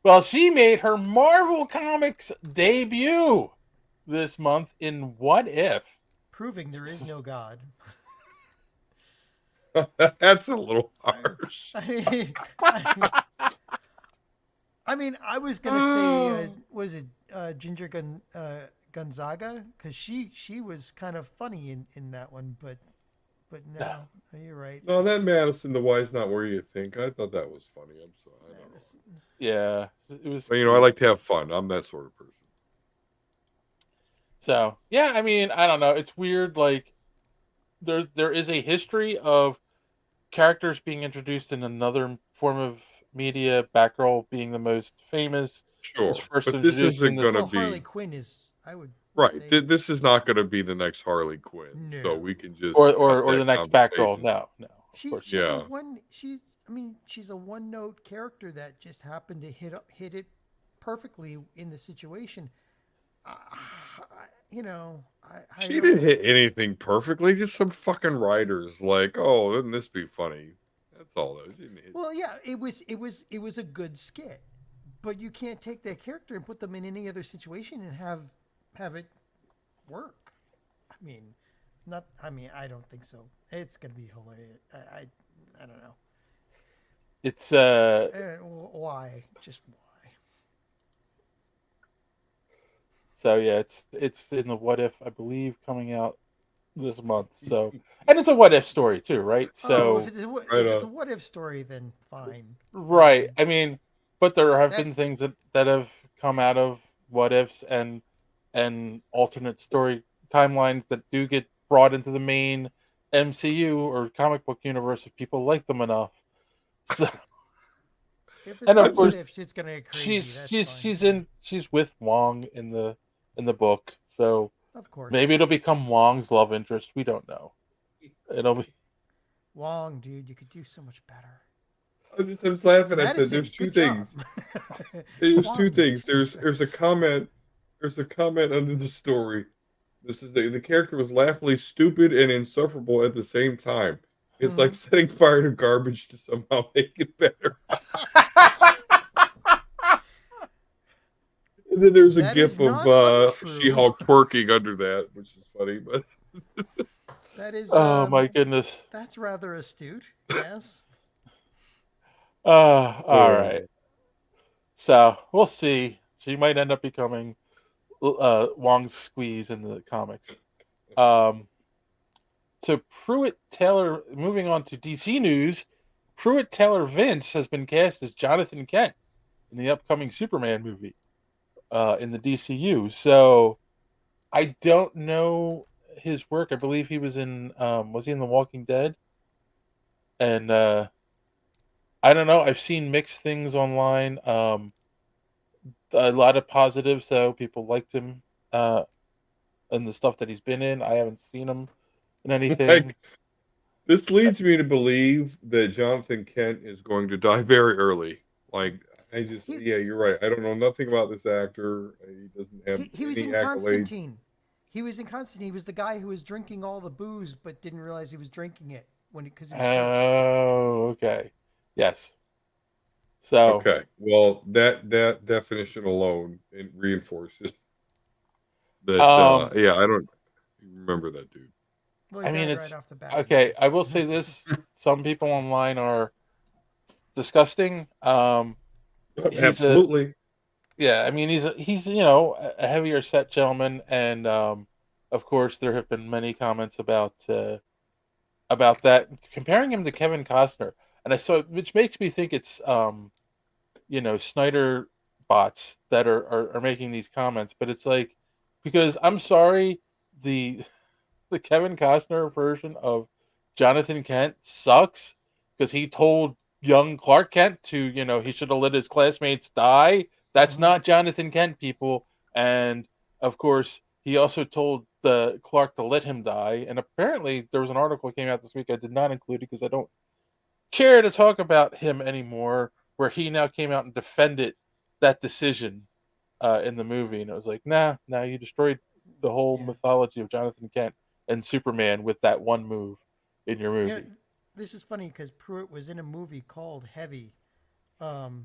Well, she made her Marvel Comics debut this month in What If? Proving there is no God. That's a little harsh. I mean, I was gonna say, was it Ginger Gonzaga? Because she was kind of funny in that one, but no, you're right. No, that Madison the Y's not where you think. I thought that was funny. I'm sorry. I don't know. Yeah, it was. But, I like to have fun. I'm that sort of person. So yeah, I mean, I don't know. It's weird. Like there is a history of characters being introduced in another form of media. Batgirl being the most famous. Sure, was first but this introduced isn't in going to Well, be Harley Quinn is. I would right. say- This is not going to be the next Harley Quinn, No. so we can just or cut the that next Batgirl. conversation. No. Of She's course. Yeah. she's a one-note character that just happened to hit it perfectly in the situation. I She don't- didn't hit anything perfectly. Just some fucking writers like, oh, wouldn't this be funny? That's all. She didn't hit. Well, yeah, it was a good skit, but you can't take that character and put them in any other situation and have it work. I don't think so. It's gonna be hilarious. I don't know. It's Why? Just why? So yeah, it's in the What If, I believe, coming out this month. So, and it's a what if story too, right? So if it's a what if story, then fine. right. I mean, but there have That- been things that have come out of what ifs and alternate story timelines that do get brought into the main MCU or comic book universe if people like them enough. So, If it's and of a course, what if, it's gonna get crazy. she's with Wong in the book, so Of course. maybe it'll become Wong's love interest. We don't know. It'll be Wong, dude, you could do so much better. I'm just laughing at that. Madison, There's two good job. things. There's two Wong, things. There's a comment. There's a comment under the story. This is the character was laughably stupid and insufferable at the same time. It's like setting fire to garbage to somehow make it better. And then there's a That gif is not of untrue. She-Hulk twerking under that, which is funny. But That is. Oh my goodness. That's rather astute. Yes. All right. So we'll see. She might end up becoming Wong's squeeze in the comics. So Pruitt Taylor, moving on to DC news, Pruitt Taylor Vince has been cast as Jonathan Kent in the upcoming Superman movie in the DCU. So I don't know his work. I believe he was in was he in The Walking Dead? And I don't know. I've seen mixed things online. A lot of positives, though. People liked him and the stuff that he's been in. I haven't seen him in anything. This leads me to believe that Jonathan Kent is going to die very early. Like, yeah, you're right. I don't know nothing about this actor. He doesn't have He was any in accolades. Constantine. He was in Constantine. He was the guy who was drinking all the booze but didn't realize he was drinking it because he was cursed. Oh, okay. Yes. So Okay. Well, that definition alone it reinforces that. Yeah, I don't remember that dude. Well, I mean, died it's right off the bat. okay. I will say this: some people online are disgusting. Absolutely. Yeah, I mean, he's a heavier set gentleman, and of course there have been many comments about that, comparing him to Kevin Costner, and I saw, which makes me think it's Snyder bots that are making these comments, but it's like, because I'm sorry, the Kevin Costner version of Jonathan Kent sucks because he told young Clark Kent to, he should have let his classmates die. That's not Jonathan Kent, people. And of course, he also told the Clark to let him die. And apparently, there was an article that came out this week. I did not include it because I don't care to talk about him anymore, where he now came out and defended that decision in the movie. And it was like, nah, you destroyed the whole mythology of Jonathan Kent and Superman with that one move in your movie. This is funny because Pruitt was in a movie called Heavy. The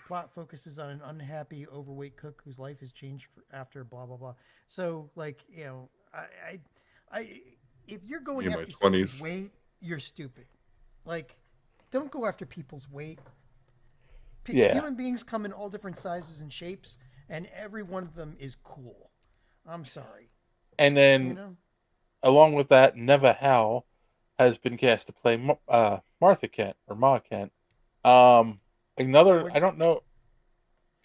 plot focuses on an unhappy, overweight cook whose life has changed after blah blah blah. So, like, if you're going after somebody's weight, you're stupid. Like, don't go after people's weight. Human beings come in all different sizes and shapes, and every one of them is cool. I'm sorry. And then, along with that, Neva Howe has been cast to play Martha Kent or Ma Kent. I don't know.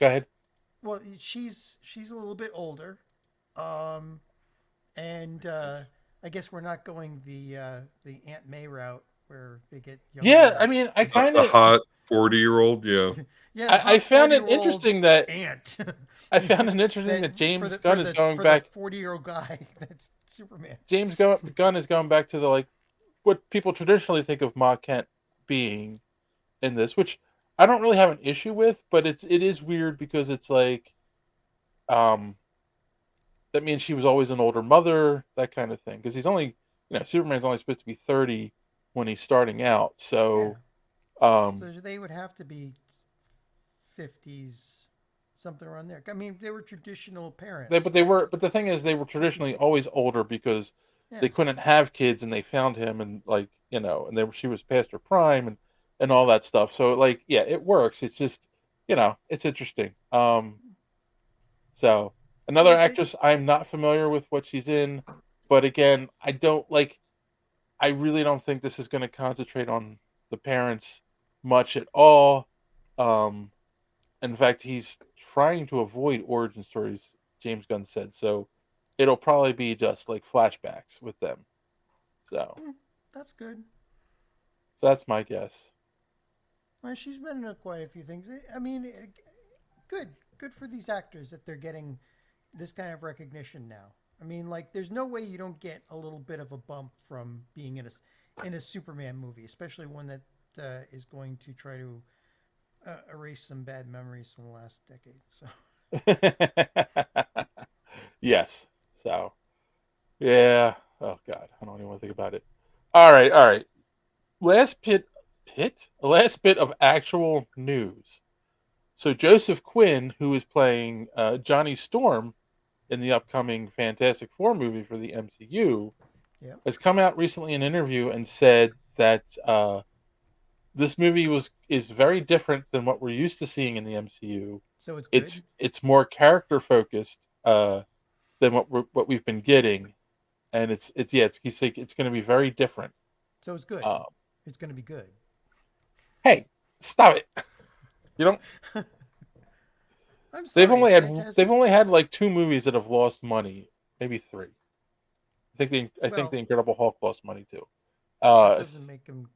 Go ahead. Well, she's a little bit older, and I guess we're not going the Aunt May route where they get younger. Yeah, I mean, I kind of the hot 40-year-old. Yeah. Yeah, I found it interesting that Aunt. I found it interesting that James Gunn is going for back. The 40-year-old guy that's Superman. James Gunn is going back to the what people traditionally think of Ma Kent being in this, which I don't really have an issue with, but it is weird because it's like, that means she was always an older mother, that kind of thing. Because he's only, Superman's only supposed to be 30 when he's starting out, so. Yeah. So they would have to be 50s, something around there. I mean, they were traditional parents. But the thing is, they were traditionally always older because they couldn't have kids, and they found him, and she was past her prime, and all that stuff. So it works. It's just, it's interesting. So another actress, I'm not familiar with what she's in, but again, I really don't think this is going to concentrate on the parents much at all. In fact, he's trying to avoid origin stories, James Gunn said. So it'll probably be just like flashbacks with them. So that's good. So that's my guess. Well, she's been in quite a few things. I mean, good for these actors that they're getting this kind of recognition now. I mean, there's no way you don't get a little bit of a bump from being in in a Superman movie, especially one that is going to try to erase some bad memories from the last decade. So. Yes. So, yeah. Oh God, I don't even want to think about it. All right. Last bit of actual news. So Joseph Quinn, who is playing Johnny Storm in the upcoming Fantastic Four movie for the MCU, has come out recently in an interview and said that this movie is very different than what we're used to seeing in the MCU. So it's good? It's more character focused than what we've been getting, and he's like it's going to be very different. So it's good. It's going to be good. Hey, stop it! You don't. I'm sorry. They've only had like 2 movies that have lost money, maybe 3. I think the Incredible Hulk lost money too. That doesn't make them.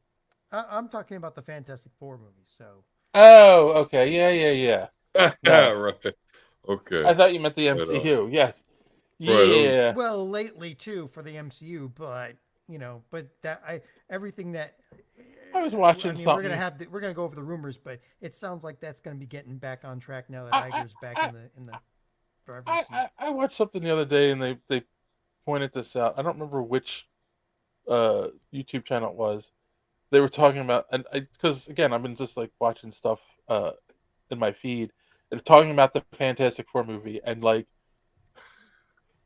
I'm talking about the Fantastic Four movies. So. Oh, okay, yeah. No. Right. Okay. I thought you meant the MCU. Yes. Right. Yeah. Well, lately too for the MCU, but everything that I was watching something. We're gonna go over the rumors, but it sounds like that's gonna be getting back on track now that Iger's back in the driver's seat. I watched something the other day and they pointed this out. I don't remember which YouTube channel it was. They were talking about, and because again I've been just like watching stuff in my feed and talking about the Fantastic Four movie, and like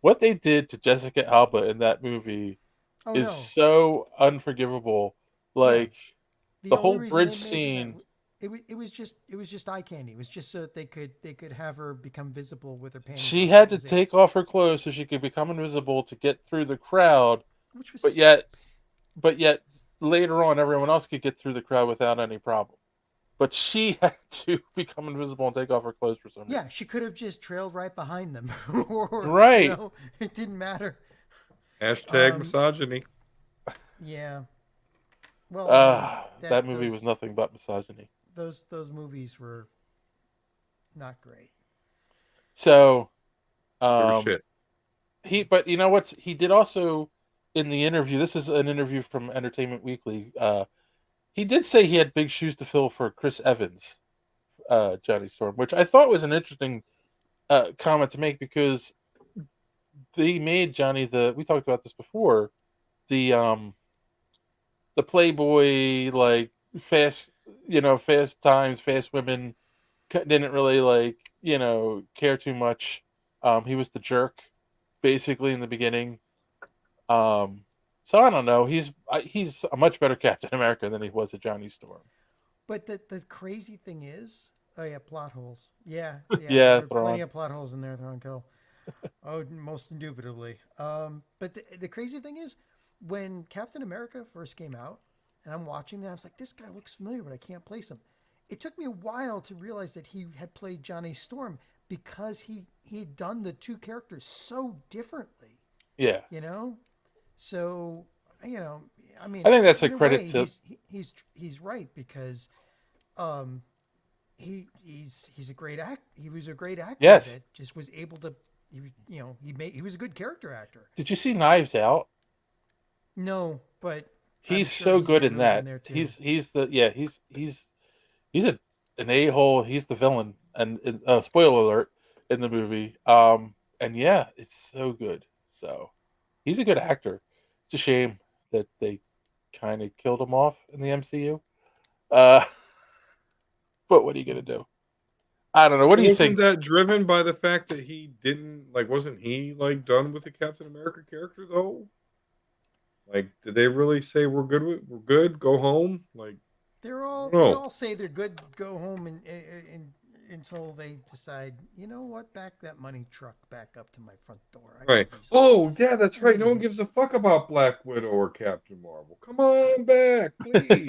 what they did to Jessica Alba in that movie is so unforgivable. Like the whole bridge scene. It was just eye candy. It was just so that they could have her become visible with her pants. She had to take off her clothes so she could become invisible to get through the crowd. Which was but yet later on everyone else could get through the crowd without any problem. But she had to become invisible and take off her clothes for some reason. Yeah, she could have just trailed right behind them. Right. It didn't matter. Hashtag misogyny. Yeah. Well, that movie was nothing but misogyny. Those movies were not great. So, shit. But you know what? He did also in the interview. This is an interview from Entertainment Weekly. He did say he had big shoes to fill for Chris Evans, Johnny Storm, which I thought was an interesting comment to make because they made Johnny we talked about this before, the Playboy, like fast times, fast women, didn't really like, care too much. He was the jerk basically in the beginning. So I don't know. He's a much better Captain America than he was a Johnny Storm. But the crazy thing is, plot holes. Yeah, yeah, there are plenty of plot holes in there, Thrawn Kill. Most indubitably. But the crazy thing is, when Captain America first came out, and I'm watching that, I was like, this guy looks familiar, but I can't place him. It took me a while to realize that he had played Johnny Storm because he had done the 2 characters so differently. Yeah. So, I mean, I think that's a credit to. He's right because, he's a great act. He was a great actor. Yes. That just was able to, he was a good character actor. Did you see Knives Out? No, but he's so good in that. He's an a-hole. He's the villain, and spoiler alert in the movie. And yeah, it's so good. So he's a good actor. It's a shame that they kind of killed him off in the MCU. But what are you gonna do? I don't know. What do you think? Wasn't that driven by the fact that he didn't wasn't he done with the Captain America character though? Like, did they really say we're good, go home? Like, they all say they're good, go home, and until they decide, you know what, back that money truck back up to my front door. Right. Oh, yeah, that's right. No one gives a fuck about Black Widow or Captain Marvel. Come on back, please.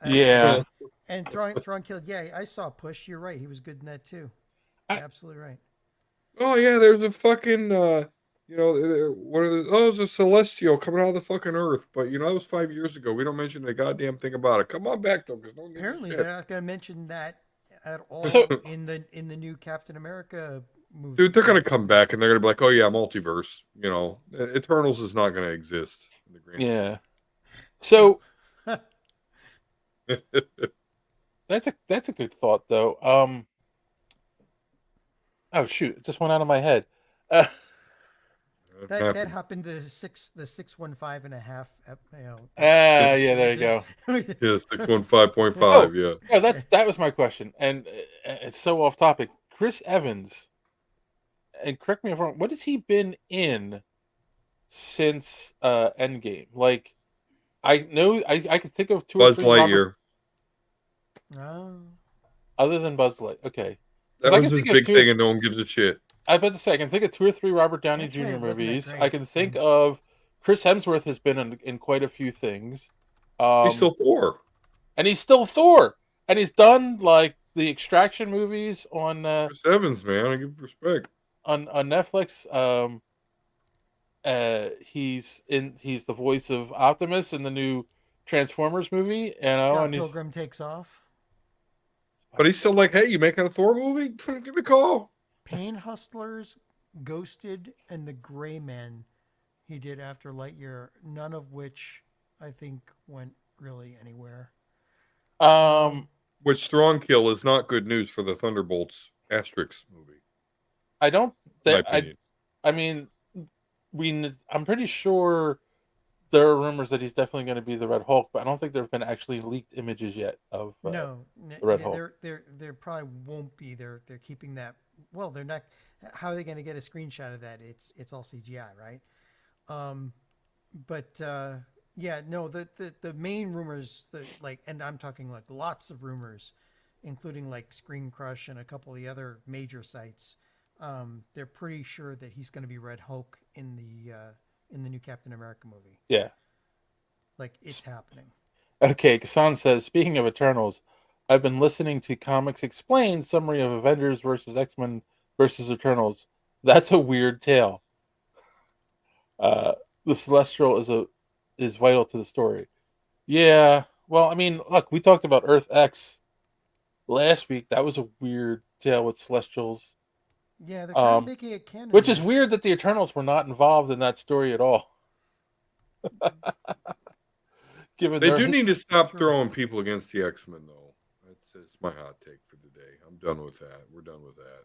Yeah. And Thrawn killed. Yeah, I saw Push. You're right. He was good in that too. Absolutely right. Oh yeah, there's a fucking there's a Celestial coming out of the fucking Earth, but that was 5 years ago. We don't mention a goddamn thing about it. Come on back though, because apparently they're not going to mention that at all in the new Captain America movie. Dude, they're going to come back and they're going to be like, oh yeah, multiverse. Eternals is not going to exist. In the grand So that's a good thought though. Oh shoot, it just went out of my head. That happened the 615.5. Yeah, there you go. Yeah, 615.5. Yeah. Yeah, that was my question, and it's so off topic. Chris Evans, and correct me if I'm wrong. What has he been in since Endgame? Like, I know I could think of two Buzz or three. Lightyear. Other than Buzz Light, okay. That was his big thing, and no one gives a shit. I was about to say I can think of 2 or 3 Robert Downey Jr. movies. I can think of Chris Hemsworth has been in quite a few things. He's still Thor, and he's still Thor, and he's done like the Extraction movies on Chris Evans, man. I give respect on Netflix. He's the voice of Optimus in the new Transformers movie. Scott Pilgrim Takes Off. But he's still like, hey, you making a Thor movie? Give me a call. Pain Hustlers, Ghosted, and The Gray Man he did after Lightyear, none of which I think went really anywhere. Which Strong Kill is not good news for the Thunderbolts Asterix movie. I don't think I mean I'm pretty sure there are rumors that he's definitely going to be the Red Hulk, but I don't think there have been actually leaked images yet of the Red Hulk. There probably won't be. They're keeping that. Well, they're not. How are they going to get a screenshot of that? It's all CGI, right? Yeah, no. The main rumors, and I'm talking like lots of rumors, including like Screen Crush and a couple of the other major sites. They're pretty sure that he's going to be Red Hulk in the new Captain America movie. Yeah. Like, it's happening. Okay, Kasan says, speaking of Eternals, I've been listening to Comics Explained summary of Avengers versus X-Men versus Eternals. That's a weird tale. The Celestial is vital to the story. Yeah, well, I mean, look, we talked about Earth X last week. That was a weird tale with Celestials. Yeah, they're kind of making it canon. Which is weird that the Eternals were not involved in that story at all. Given they do need to stop throwing people against the X-Men, though. That's my hot take for today. I'm done with that. We're done with that.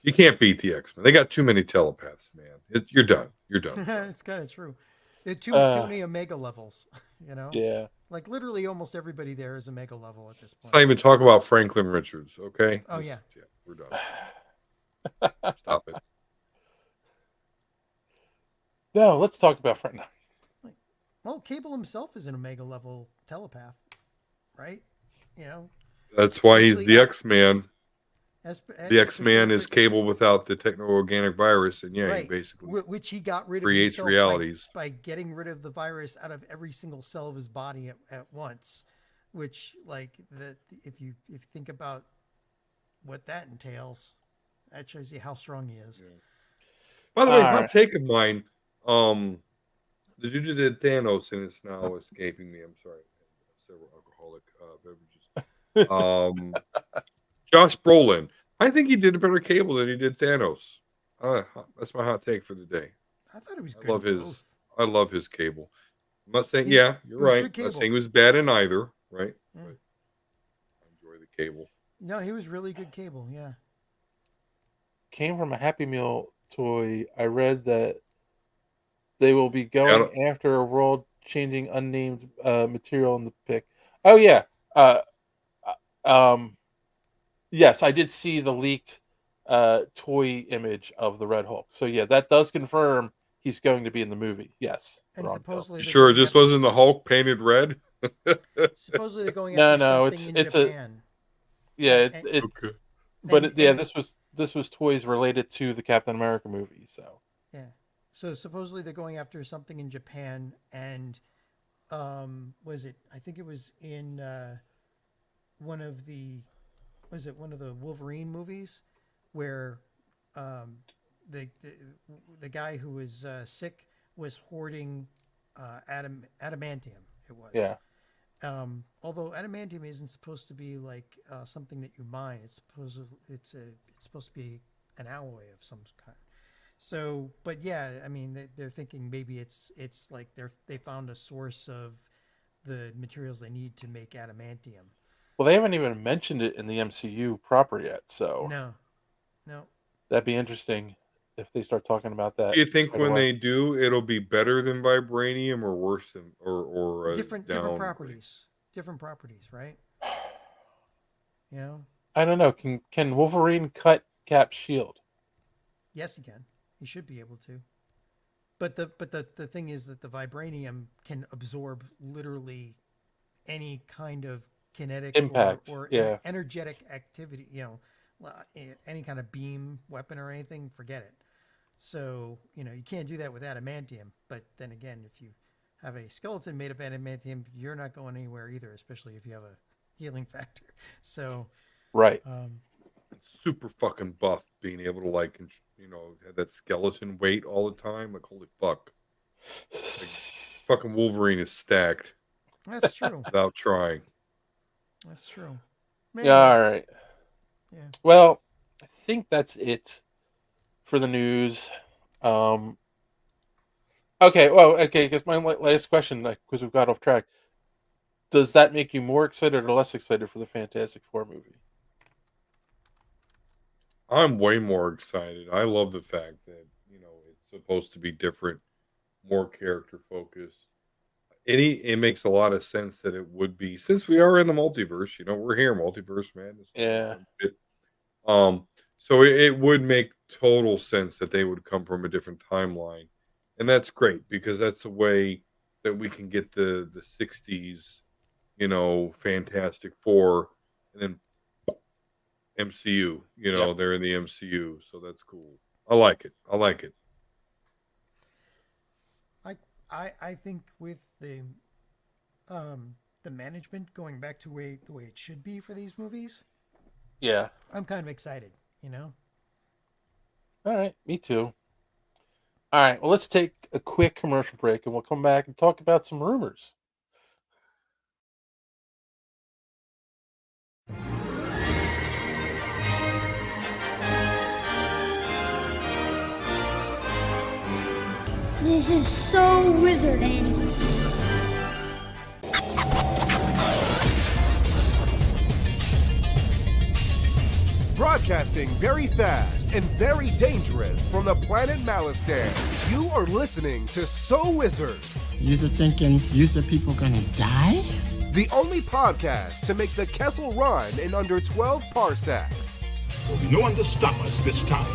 You can't beat the X-Men. They got too many telepaths, man. You're done. You're done. It's kind of true. There are too many Omega levels, you know? Yeah. Like, literally almost everybody there is Omega level at this point. Let's not even talk about Franklin Richards, okay? Oh, yeah. Yeah, we're done. Stop it. No, let's talk about Franklin. Well, Cable himself is an Omega level telepath, right? You know? That's why he's the X-Man. The X-Man is Cable without the techno-organic virus, and right. He basically which he got rid creates of realities by getting rid of the virus out of every single cell of his body at once. Which, like, if you think about what that entails, that shows you how strong he is. Yeah. By the way, hot take of mine. The dude who did Thanos, and it's now escaping me. I'm sorry. Several alcoholic beverages. Josh Brolin. I think he did a better Cable than he did Thanos. That's my hot take for the day. I thought it was good. I love his Cable. I'm not saying, you're right. I'm not saying he was bad in either, right? Yeah. But I enjoy the Cable. No, he was really good Cable, yeah. Came from a Happy Meal toy. I read that they will be going after a world-changing unnamed material in the pick. Oh, yeah. Yes, I did see the leaked toy image of the Red Hulk. So, yeah, that does confirm he's going to be in the movie. Yes. And supposedly... Sure, this wasn't the Hulk painted red? Supposedly they're going after something in Japan. Okay. But this was toys related to the Captain America movie, so... Yeah. So supposedly they're going after something in Japan, and I think it was in one of the Wolverine movies where the guy who was sick was hoarding adamantium. It was. Yeah. Although adamantium isn't supposed to be like something that you mine. It's supposed to be an alloy of some kind. So, but yeah, I mean, they're thinking maybe it's like they found a source of the materials they need to make adamantium. Well, they haven't even mentioned it in the MCU proper yet, so No. that'd be interesting if they start talking about that. Do you think right when away. they do, it'll be better than vibranium or worse than or Different downgrade? properties. Different properties, right? You know? I don't know. Can Wolverine cut Cap's shield? Yes, he can. He should be able to. But the thing is that the vibranium can absorb literally any kind of kinetic Impact, or yeah. energetic activity, any kind of beam weapon or anything, forget it. So, you can't do that with adamantium. But then again, if you have a skeleton made of adamantium, you're not going anywhere either, especially if you have a healing factor. So, right. Super fucking buff, being able to have that skeleton weight all the time. Like, holy fuck. Like, fucking Wolverine is stacked. That's true. Without trying. That's true. Yeah, all right. Yeah. Well, I think that's it for the news. Okay, because my last question, because we've got off track, does that make you more excited or less excited for the Fantastic Four movie? I'm way more excited. I love the fact that, it's supposed to be different, more character focused. It makes a lot of sense that it would be, since we are in the multiverse, we're here, multiverse madness. Yeah. So it would make total sense that they would come from a different timeline. And that's great, because that's a way that we can get the 60s, Fantastic Four, and then MCU, Yep. They're in the MCU, so that's cool. I like it. I think with the management going back to the way it should be for these movies, Yeah. I'm kind of excited, All right, me too. All right, well, let's take a quick commercial break, and we'll come back and talk about some rumors. This is so wizard, Annie. Broadcasting very fast and very dangerous from the planet Malistan. You are listening to So Wizard. You're thinking people gonna die? The only podcast to make the Kessel run in under 12 parsecs. There'll be no one to stop us this time.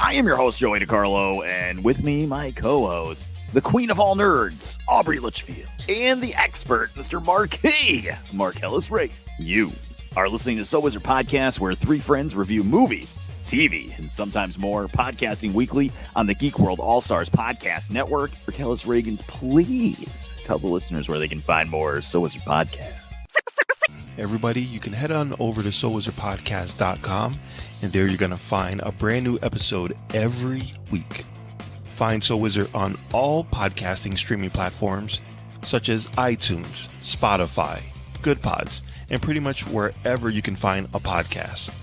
I am your host, Joey DiCarlo, and with me, my co-hosts, the queen of all nerds, Aubrey Litchfield, and the expert, Mr. Marquis, Mark Ellis-Ray. You are listening to So Wizard Podcast, where three friends review movies, TV, and sometimes more, podcasting weekly on the Geek World All-Stars Podcast Network. For Ellis Reagans, please tell the listeners where they can find more So Wizard Podcast. Everybody, you can head on over to SoWizardPodcast.com, and there you're going to find a brand new episode every week. Find So Wizard on all podcasting streaming platforms, such as iTunes, Spotify, Good Pods, and pretty much wherever you can find a podcast.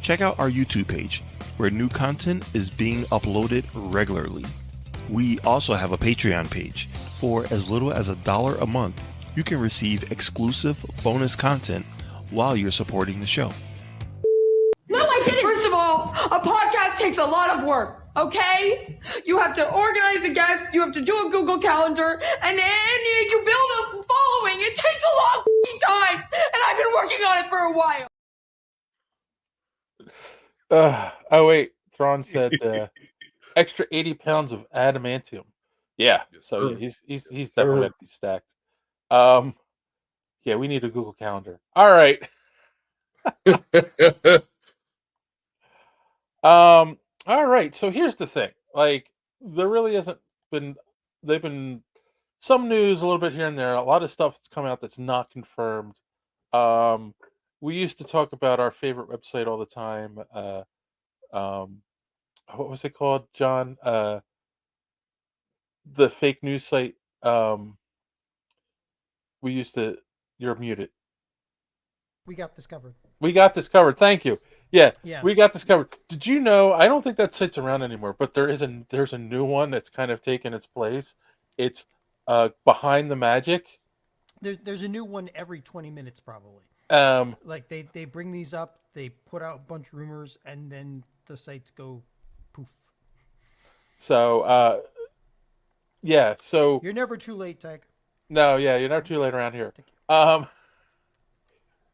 Check out our YouTube page, where new content is being uploaded regularly. We also have a Patreon page. For as little as $1 a month, you can receive exclusive bonus content while you're supporting the show. No, I didn't. First of all, a podcast takes a lot of work, okay? You have to organize the guests, you have to do a Google Calendar, and then you build a following. It takes a long time, and I've been working on it for a while. Oh, wait. Thrawn said extra 80 pounds of adamantium. Yeah, so yeah, he's definitely going to be stacked. Yeah, we need a Google Calendar. All right. All right. So here's the thing. Like, there really hasn't been. They've been some news a little bit here and there. A lot of stuff that's come out that's not confirmed. We used to talk about our favorite website all the time. What was it called, John? The fake news site. We used to. You're muted. We got discovered. We got discovered. Thank you. Yeah, Yeah. we got discovered. Did you know? I don't think that site's around anymore, but there's a new one that's kind of taken its place. It's Behind the Magic. There's a new one every 20 minutes probably. Like they bring these up, they put out a bunch of rumors, and then the sites go poof. So yeah, so you're never too late, Tech. No, yeah, you're never too late around here.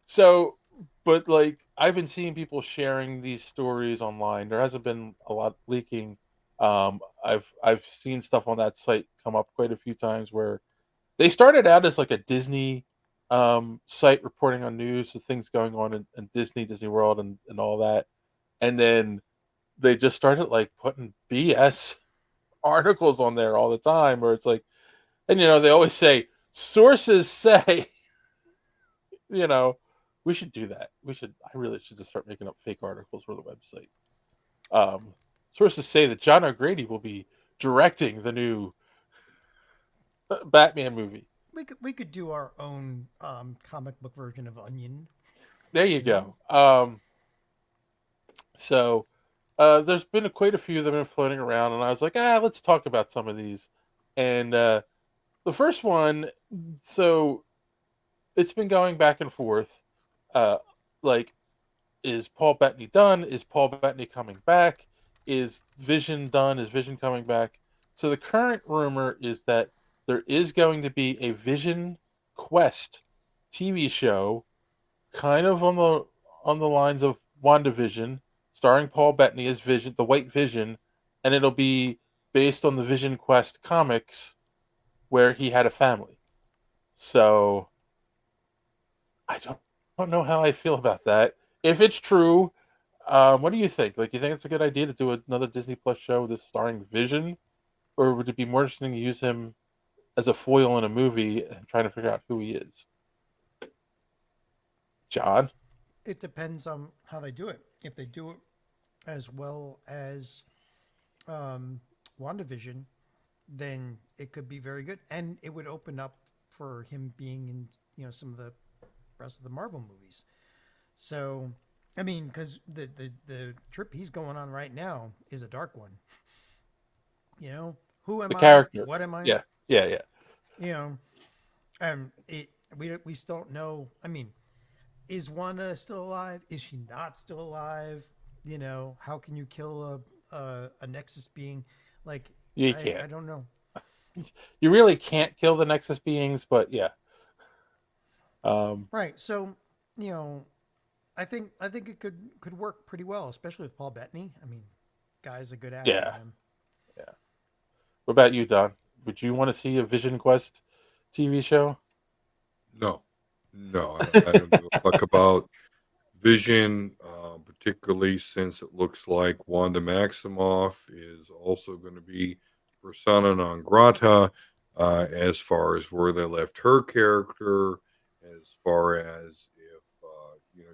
So, but like I've been seeing people sharing these stories online. There hasn't been a lot leaking. I've seen stuff on that site come up quite a few times where they started out as like a Disney site reporting on news of things going on in Disney World and all that. And then they just started like putting BS articles on there all the time where it's like, and they always say sources say, we should do that. I really should just start making up fake articles for the website. Sources say that John O'Grady will be directing the new Batman movie. We could do our own comic book version of Onion. There you go. So there's been quite a few that have been floating around, and I was like, let's talk about some of these. And the first one, so it's been going back and forth. Like, is Paul Bettany done? Is Paul Bettany coming back? Is Vision done? Is Vision coming back? So the current rumor is that there is going to be a Vision Quest TV show, kind of on the lines of WandaVision, starring Paul Bettany as Vision, the White Vision, and it'll be based on the Vision Quest comics where he had a family. So I don't know how I feel about that. If it's true, what do you think? Like, you think it's a good idea to do another Disney Plus show this starring Vision, or would it be more interesting to use him as a foil in a movie and trying to figure out who he is? John? It depends on how they do it. If they do it as well as WandaVision, then it could be very good, and it would open up for him being in some of the rest of the Marvel movies. So, I mean, because the trip he's going on right now is a dark one. Who am The I? character. What am I? Yeah. We still don't know. I mean, is Wanda still alive? Is she not still alive? How can you kill a Nexus being? Like, You can't. I don't know. You really can't kill the Nexus beings, but yeah. Right. So, I think it could work pretty well, especially with Paul Bettany. I mean, guy's a good actor. Yeah. What about you, Don? Would you want to see a Vision Quest TV show? No, I don't give a fuck about Vision, particularly since it looks like Wanda Maximoff is also going to be persona non grata as far as where they left her character, as far as if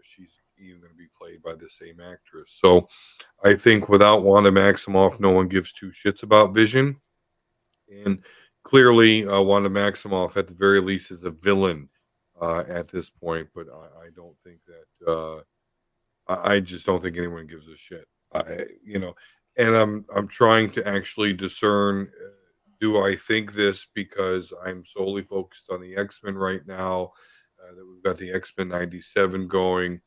she's even going to be played by the same actress. So I think without Wanda Maximoff, no one gives two shits about Vision. And clearly, Wanda Maximoff, at the very least, is a villain at this point. But I don't think that I just don't think anyone gives a shit. And I'm trying to actually discern: do I think this because I'm solely focused on the X-Men right now? That we've got the X-Men 97 going.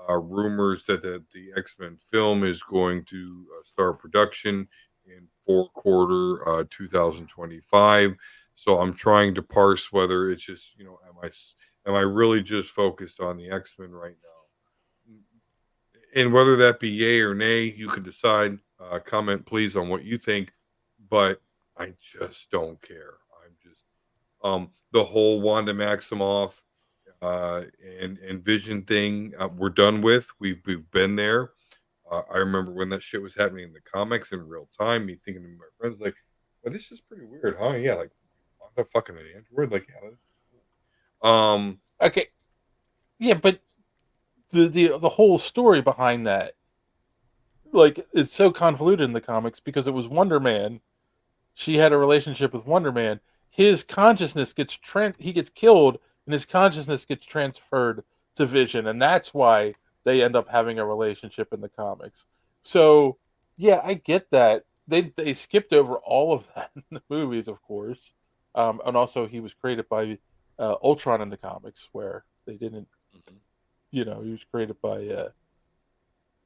Rumors that the X-Men film is going to start production in fourth quarter 2025. So I'm trying to parse whether it's just, am I really just focused on the X-Men right now? And whether that be yay or nay, you can decide. Comment please on what you think, but I just don't care. I'm just the whole Wanda Maximoff and Vision thing we're done with. We've been there. I remember when that shit was happening in the comics in real time, me thinking to my friends, like, well, this is pretty weird, huh? Yeah, like, Wanda fucking an android, like, okay. Yeah, but the whole story behind that, like, it's so convoluted in the comics because it was Wonder Man. She had a relationship with Wonder Man. His consciousness he gets killed, and his consciousness gets transferred to Vision, and that's why they end up having a relationship in the comics. So, yeah, I get that. They skipped over all of that in the movies, of course. And also, he was created by Ultron in the comics, where they didn't, he was created by.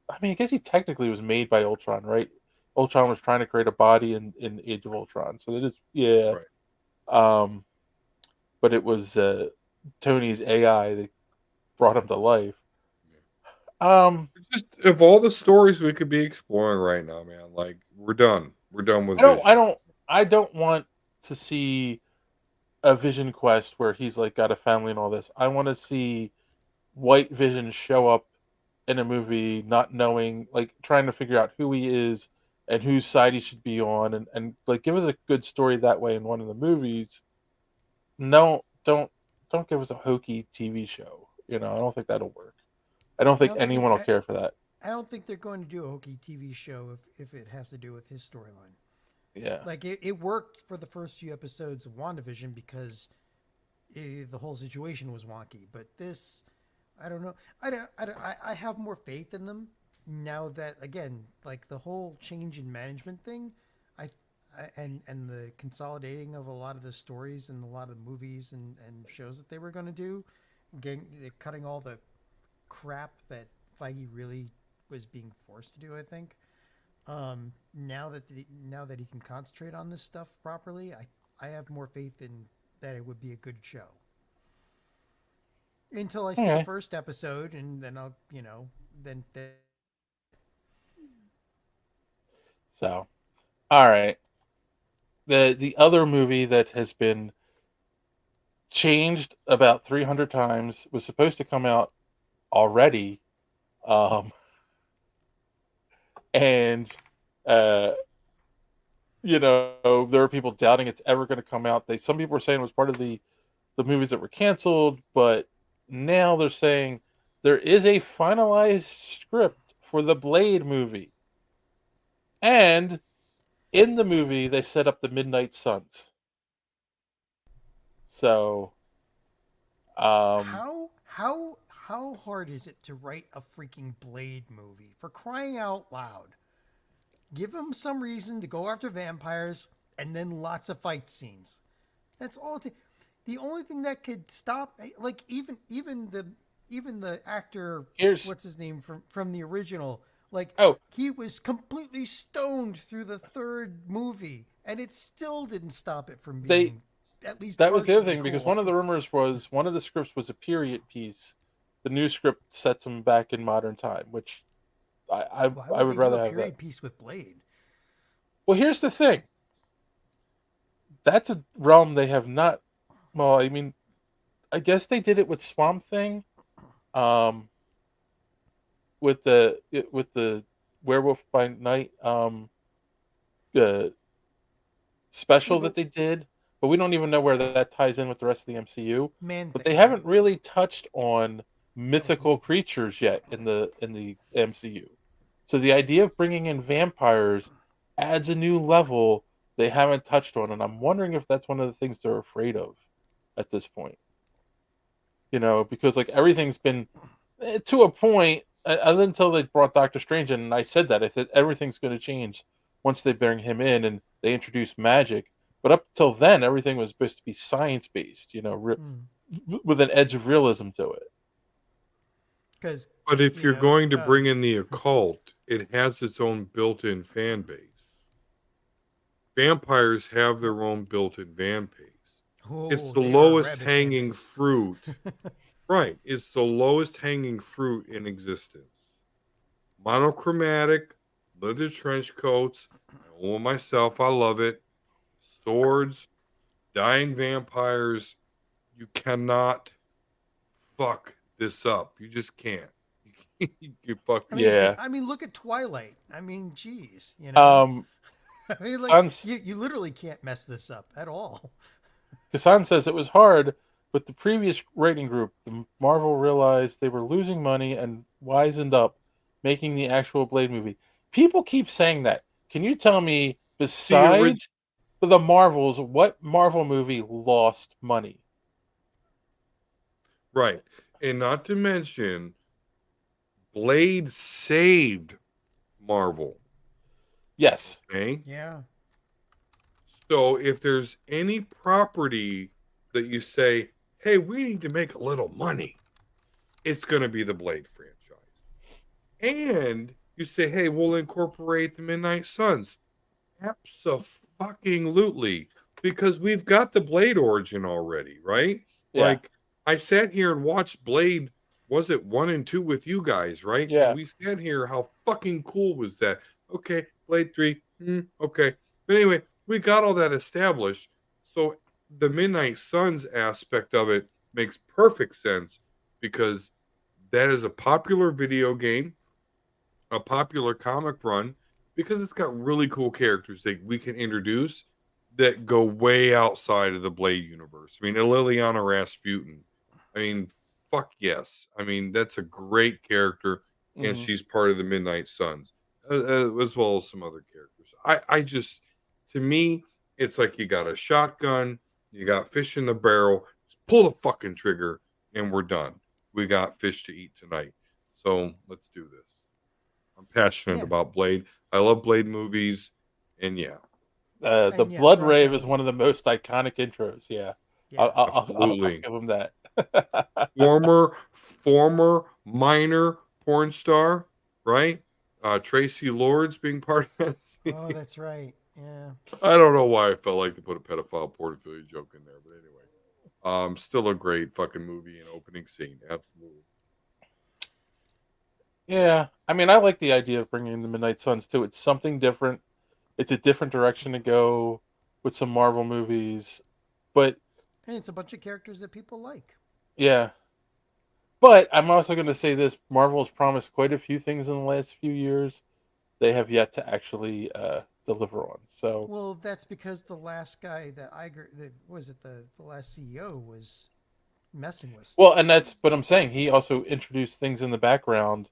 I mean, I guess he technically was made by Ultron, right? Ultron was trying to create a body in Age of Ultron, so it is, yeah. Right. But it was Tony's AI that brought him to life. Just of all the stories we could be exploring right now, man, like we're done. We're done with Vision. I don't want to see a Vision quest where he's like got a family and all this. I want to see White Vision show up in a movie, not knowing, like trying to figure out who he is and whose side he should be on, and like give us a good story that way in one of the movies. No, don't give us a hokey TV show. I don't think that'll work. I don't think anyone will care for that. I don't think they're going to do a hokey TV show if it has to do with his storyline. Yeah. Like it worked for the first few episodes of WandaVision because the whole situation was wonky. But this, I don't know. I have more faith in them now that, again, like the whole change in management thing, and the consolidating of a lot of the stories and a lot of the movies and shows that they were going to do, they're cutting all the crap that Feige really was being forced to do. I think now that he can concentrate on this stuff properly, I have more faith in that it would be a good show. Until I see the first episode, and then I'll then. So, all right. The other movie that has been changed about 300 times was supposed to come out already, and there are people doubting it's ever going to come out. Some people were saying it was part of the movies that were canceled, but now they're saying there is a finalized script for the Blade movie, and in the movie they set up the Midnight Sons. So, how hard is it to write a freaking Blade movie? For crying out loud, give them some reason to go after vampires and then lots of fight scenes. That's all. The only thing that could stop, like even the actor, what's his name from the original, like he was completely stoned through the third movie, and it still didn't stop it from being. At least that was the other thing, cool. because one of the rumors was one of the scripts was a period piece. The new script sets them back in modern time, which I would rather have that. Period piece with Blade. Well, here's the thing. That's a realm they have not. Well, I mean, I guess they did it with Swamp Thing, with the Werewolf by Night special that they did. But we don't even know where that ties in with the rest of the MCU. But they haven't really touched on mythical creatures yet in the MCU. So the idea of bringing in vampires adds a new level they haven't touched on, and I'm wondering if that's one of the things they're afraid of at this point. Because like everything's been to a point, until they brought Doctor Strange in, and I said everything's going to change once they bring him in and they introduce magic. But up till then, everything was supposed to be science-based, with an edge of realism to it. But if you're going to bring in the occult, it has its own built-in fan base. Vampires have their own built-in fan base. It's the lowest hanging fruit. Right. It's the lowest hanging fruit in existence. Monochromatic, leather trench coats. I own myself. I love it. Swords, dying vampires. You cannot fuck this up. You just can't. You fuck. I mean, look at Twilight. I mean, geez, I mean, like you literally can't mess this up at all. Kassan says it was hard, but the previous writing group, the Marvel, realized they were losing money and wisened up, making the actual Blade movie. People keep saying that. Can you tell me, besides the Marvels, what Marvel movie lost money? Right. And not to mention, Blade saved Marvel. Yes. Okay? Yeah. So if there's any property that you say, hey, we need to make a little money, it's going to be the Blade franchise. And you say, hey, we'll incorporate the Midnight Sons. Abso-fucking-lutely. Because we've got the Blade origin already, right? Yeah. Like, I sat here and watched Blade, was it 1 and 2 with you guys, right? Yeah. And we sat here, how fucking cool was that? Okay, Blade 3, okay. But anyway, we got all that established. So the Midnight Suns aspect of it makes perfect sense because that is a popular video game, a popular comic run, because it's got really cool characters that we can introduce that go way outside of the Blade universe. I mean, Liliana Rasputin. I mean, fuck yes. I mean, that's a great character, and she's part of the Midnight Suns, as well as some other characters. I just, to me, it's like you got a shotgun, you got fish in the barrel, just pull the fucking trigger, and we're done. We got fish to eat tonight. So let's do this. I'm passionate about Blade. I love Blade movies, and the Blood Rave is one of the most iconic intros. Yeah, I'll give him that. former minor porn star, right? Tracy Lords being part of that scene. Oh, that's right. Yeah. I don't know why I felt like to put a pedophile pornophilia joke in there, but anyway, still a great fucking movie and opening scene. Absolutely. Yeah, I mean, I like the idea of bringing the Midnight Suns too. It's something different. It's a different direction to go with some Marvel movies, but And it's a bunch of characters that people like. yeah. But I'm also going to say this: Marvel has promised quite a few things in the last few years. They have yet to actually deliver on. So, well, that's because the last guy that the last CEO was messing with stuff. Well, and that's, but I'm saying he also introduced things in the background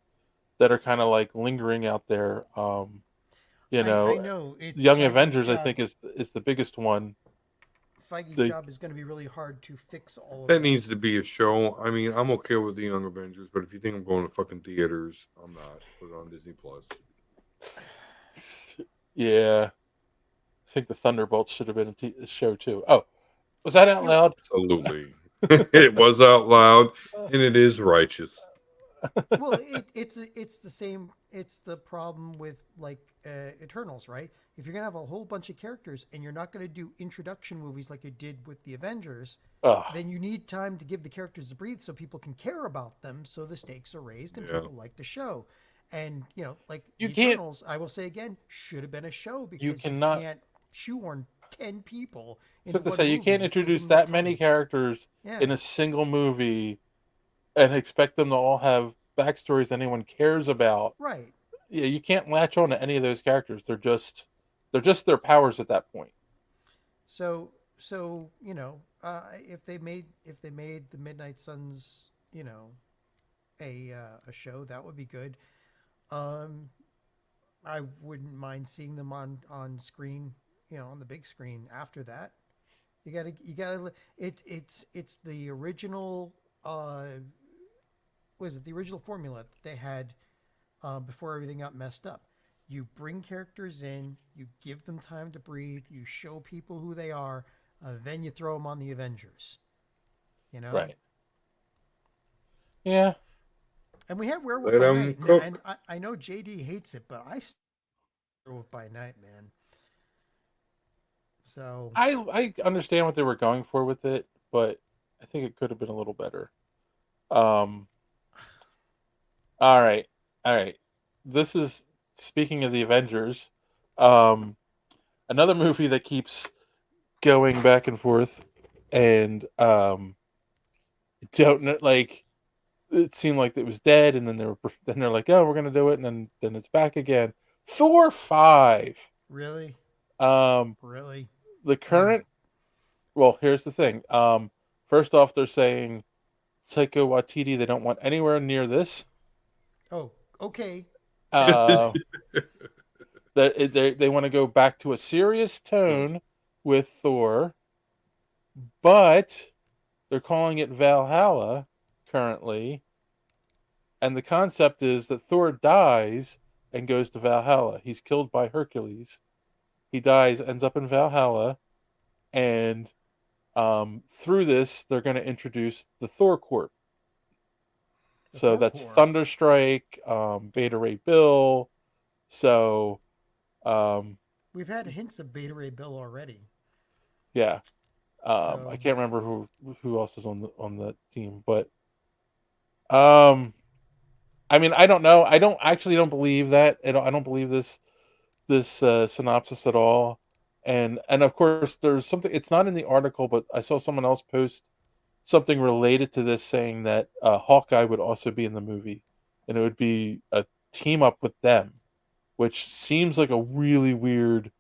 that are kind of like lingering out there. You know, I know. Young Feige's Avengers, job, I think, is the biggest one. Feige's job is going to be really hard to fix all of that. Needs to be a show. I mean, I'm okay with the Young Avengers, but if you think I'm going to fucking theaters, I'm not. Put it on Disney Plus. Yeah, I think the Thunderbolts should have been a show too. Oh, was that out loud? Absolutely, it was out loud, and it is righteous. Well, it's the same. It's the problem with like Eternals, right? If you're gonna have a whole bunch of characters and you're not gonna do introduction movies like you did with the Avengers, then you need time to give the characters a breathe so people can care about them, so the stakes are raised and people like the show. And like you the Eternals, I will say again, should have been a show because you can't shoehorn 10 people. So to say, you can't introduce that many characters in a single movie and expect them to all have backstories anyone cares about. Right. Yeah, you can't latch on to any of those characters. They're just their powers at that point. So if they made the Midnight Suns, a show, that would be good. I wouldn't mind seeing them on screen, on the big screen after that. You gotta it's the original the original formula that they had before everything got messed up. You bring characters in, you give them time to breathe, you show people who they are, then you throw them on the Avengers. Right. Yeah. And we had Werewolf by Night, and I know JD hates it, but I still Werewolf by Night, man. So I understand what they were going for with it, but I think it could have been a little better. All right. This is, speaking of the Avengers, another movie that keeps going back and forth, and don't know, like, it seemed like it was dead, and then they're like, oh, we're gonna do it, and then it's back again. Thor 5. Really? Really? The current. Well, here's the thing. First off, they're saying Taika Waititi, they don't want anywhere near this. Oh, okay. They want to go back to a serious tone with Thor, but they're calling it Valhalla currently, and the concept is that Thor dies and goes to Valhalla. He's killed by Hercules. He dies, ends up in Valhalla, and through this, they're going to introduce the Thor Corps. So Thor that's Corps. Thunderstrike, Beta Ray Bill. So, We've had hints of Beta Ray Bill already. yeah. So- I can't remember who else is on the team, but I mean, I don't know. I don't believe that. I don't believe this synopsis at all. And of course, there's something. It's not in the article, but I saw someone else post something related to this, saying that Hawkeye would also be in the movie, and it would be a team up with them, which seems like a really weird.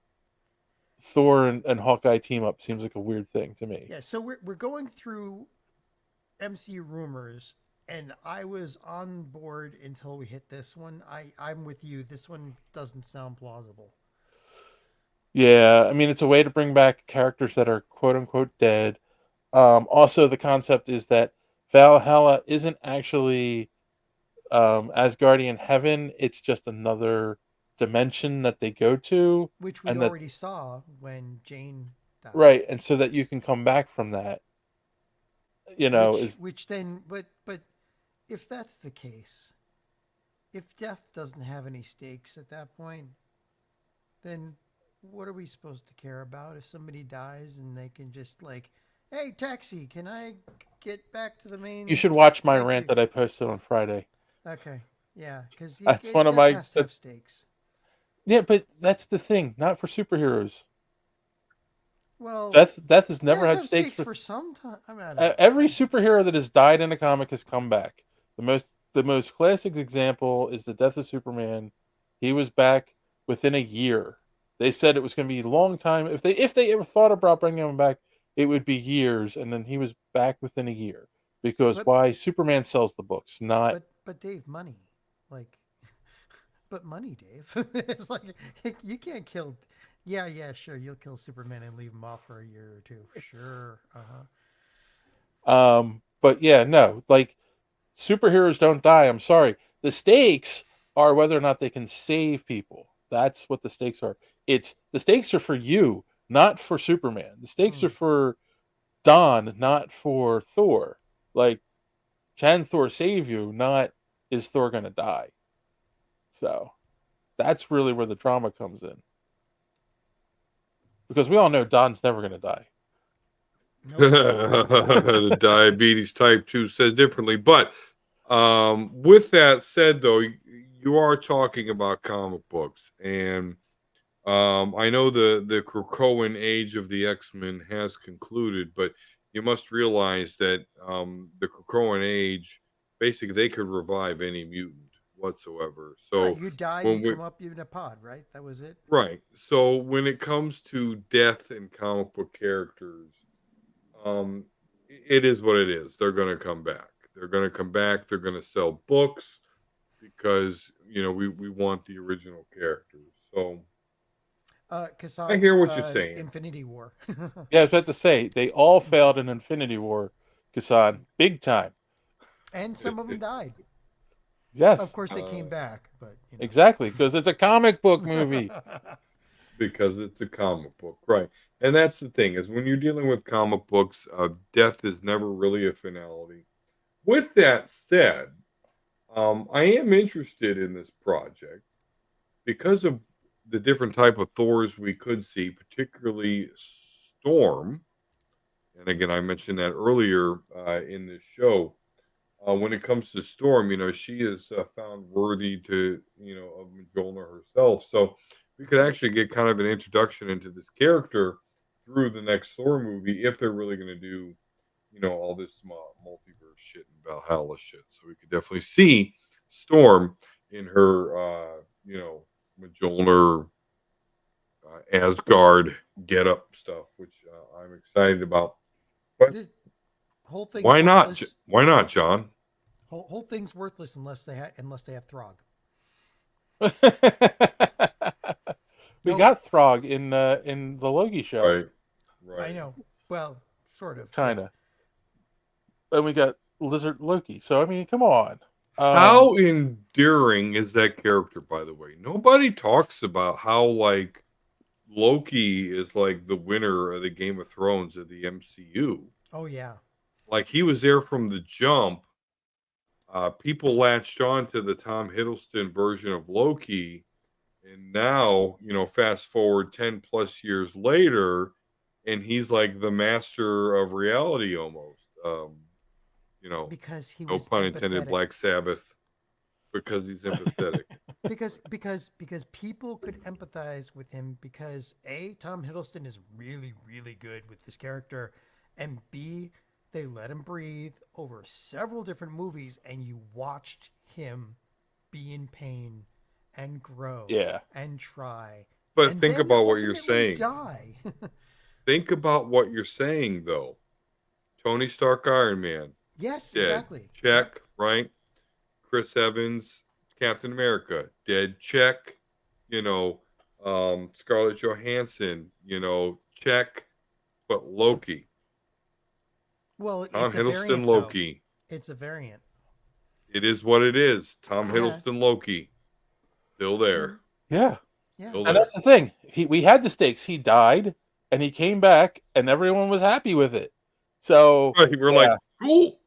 Thor and Hawkeye team up seems like a weird thing to me. Yeah, so we're going through MCU rumors, and I was on board until we hit this one. I'm with you. This one doesn't sound plausible. Yeah, I mean, it's a way to bring back characters that are quote unquote dead. Also, the concept is that Valhalla isn't actually Asgardian heaven. It's just another dimension that they go to, Which we and that, already saw when Jane died. right, and so that you can come back from that. You know, Which then, but if that's the case, if death doesn't have any stakes at that point, then what are we supposed to care about if somebody dies and they can just like, hey, taxi, can I get back to the main? you should watch my Thank rant you. that I posted on Friday. Okay, yeah, because That's one of my has to have stakes. Yeah, but that's the thing. Not for superheroes. Well, Death has never it had has stakes for some time. I mean, I don't- every superhero that has died in a comic has come back. The most classic example is the death of Superman. He was back within a year. They said it was going to be a long time. If they ever thought about bringing him back, it would be years, and then he was back within a year. Because why? Superman sells the books, not. But Dave, money, like, but money, Dave. It's like you can't kill. Yeah, sure. You'll kill Superman and leave him off for a year or two. Sure. But yeah, no, like superheroes don't die. I'm sorry. The stakes are whether or not they can save people. That's what the stakes are. The stakes are for you, not for Superman. The stakes are for Don, not for Thor. Like, can Thor save you? Not is Thor gonna die? So that's really where the drama comes in. Because we all know Don's never gonna die. The diabetes type 2 says differently. But with that said, though, you are talking about comic books. And I know the Krakoan age of the X-Men has concluded, but you must realize that the Krakoan age, basically, they could revive any mutant whatsoever. So right, you die, you come up in a pod, right? That was it. Right. So when it comes to death in comic book characters, it is what it is. They're going to come back. They're going to come back. They're going to sell books because we want the original characters. So Kassan, I hear what you're saying. Infinity War. Yeah, I was about to say they all failed in Infinity War, Kassan, big time. And some of them died. Yes. Of course, they came back, but exactly, because it's a comic book movie. Because it's a comic book, right? And that's the thing, is when you're dealing with comic books, death is never really a finality. With that said, I am interested in this project because of the different type of Thors we could see, particularly Storm. And again, I mentioned that earlier in this show. When it comes to Storm, she is found worthy of Mjolnir herself. So we could actually get kind of an introduction into this character through the next Thor movie if they're really going to do, all this multiverse shit and Valhalla shit. So we could definitely see Storm in her, Mjolnir Asgard get-up stuff, which I'm excited about. But this whole thing. Why not? Why not, John? Whole thing's worthless unless they have Throg. We got Throg in the Loki show. Right. I know. Well, sort of. Kind of. And we got Lizard Loki. So I mean, come on. How endearing is that character, by the way? Nobody talks about how Loki is like the winner of the Game of Thrones of the MCU. Oh yeah. Like he was there from the jump. People latched on to the Tom Hiddleston version of Loki, and now, fast forward 10 plus years later, and he's like the master of reality almost. Because he no was pun intended, empathetic. Black Sabbath, because he's empathetic. because people could empathize with him because A, Tom Hiddleston is really, really good with this character, and B, they let him breathe over several different movies, and you watched him be in pain and grow and try. But and think then about what you're ultimately saying. Die. Think about what you're saying, though. Tony Stark, Iron Man. Yes, dead. exactly. Check, right? Chris Evans, Captain America, dead. Check. Scarlett Johansson, check. But Loki. Well, Tom it's a Hiddleston, variant, Loki. though. It's a variant. It is what it is. Tom Hiddleston, Loki. Still there. Yeah. Still And there. that's the thing. We had the stakes. He died, and he came back, and everyone was happy with it. So we're like, cool.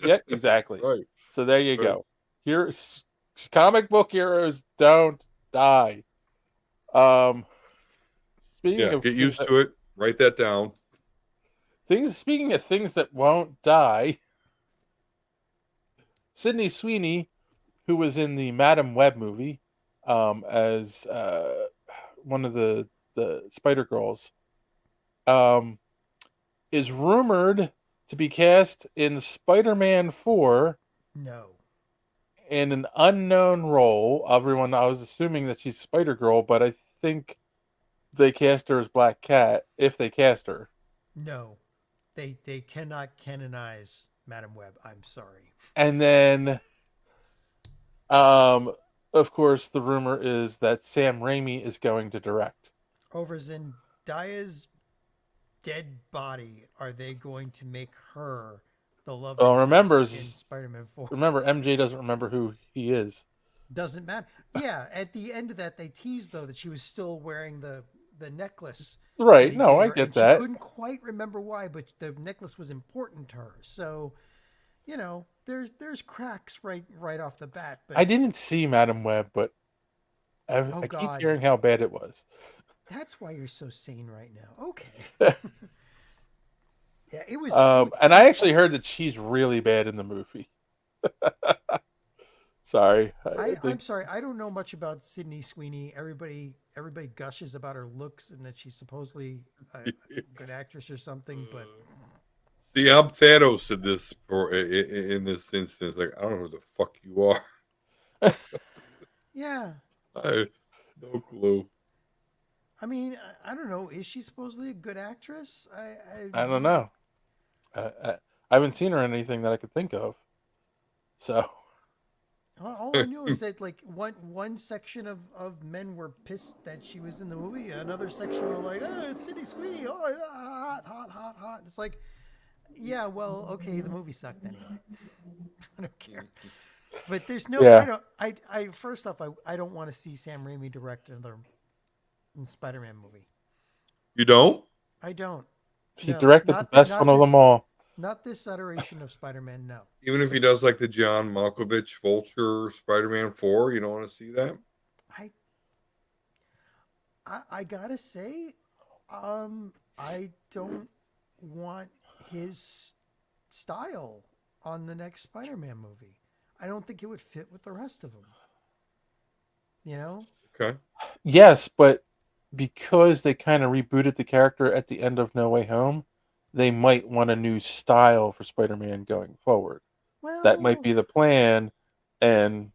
Yeah, exactly. Right. So there you go. Here's comic book heroes don't die. Speaking of get used to it. Write that down. Speaking of things that won't die, Sydney Sweeney, who was in the Madam Web movie, as one of the Spider Girls, is rumored to be cast in Spider-Man 4. No. In an unknown role. I was assuming that she's Spider-Girl, but I think they cast her as Black Cat, if they cast her. No. They cannot canonize Madam Web. I'm sorry. And then, of course, the rumor is that Sam Raimi is going to direct. Over Zendaya's dead body, are they going to make her the love interest in Spider-Man 4? Remember, MJ doesn't remember who he is. Doesn't matter. Yeah, at the end of that, they teased, though, that she was still wearing the necklace. Right, no, I get that. She couldn't quite remember why, but the necklace was important to her. So, there's cracks right off the bat. But I didn't see Madam Web, but I keep hearing how bad it was. That's why you're so sane right now. Okay. Yeah, it was. And I actually heard that she's really bad in the movie. Sorry. I'm sorry. I don't know much about Sydney Sweeney. Everybody gushes about her looks and that she's supposedly a good actress or something. But see, I'm Thanos in this instance. Like, I don't know who the fuck you are. Yeah. I no clue. I mean, I don't know. Is she supposedly a good actress? I don't know. I haven't seen her in anything that I could think of. So all I knew is that like one section of men were pissed that she was in the movie. Another section were like, "Oh, it's Sydney Sweeney. Oh, hot." It's like, yeah, well, okay, the movie sucked anyway. I don't care. But there's no. Yeah. I first off, I don't want to see Sam Raimi direct another Spider-Man movie. You don't? I don't. He directed the best one of them all. Not this iteration of Spider-Man, no. Even if he does like the John Malkovich Vulture Spider-Man 4, you don't want to see that? I gotta say, I don't want his style on the next Spider-Man movie. I don't think it would fit with the rest of them. Okay. Yes, but because they kind of rebooted the character at the end of No Way Home, they might want a new style for Spider-Man going forward. Well, that might be the plan. And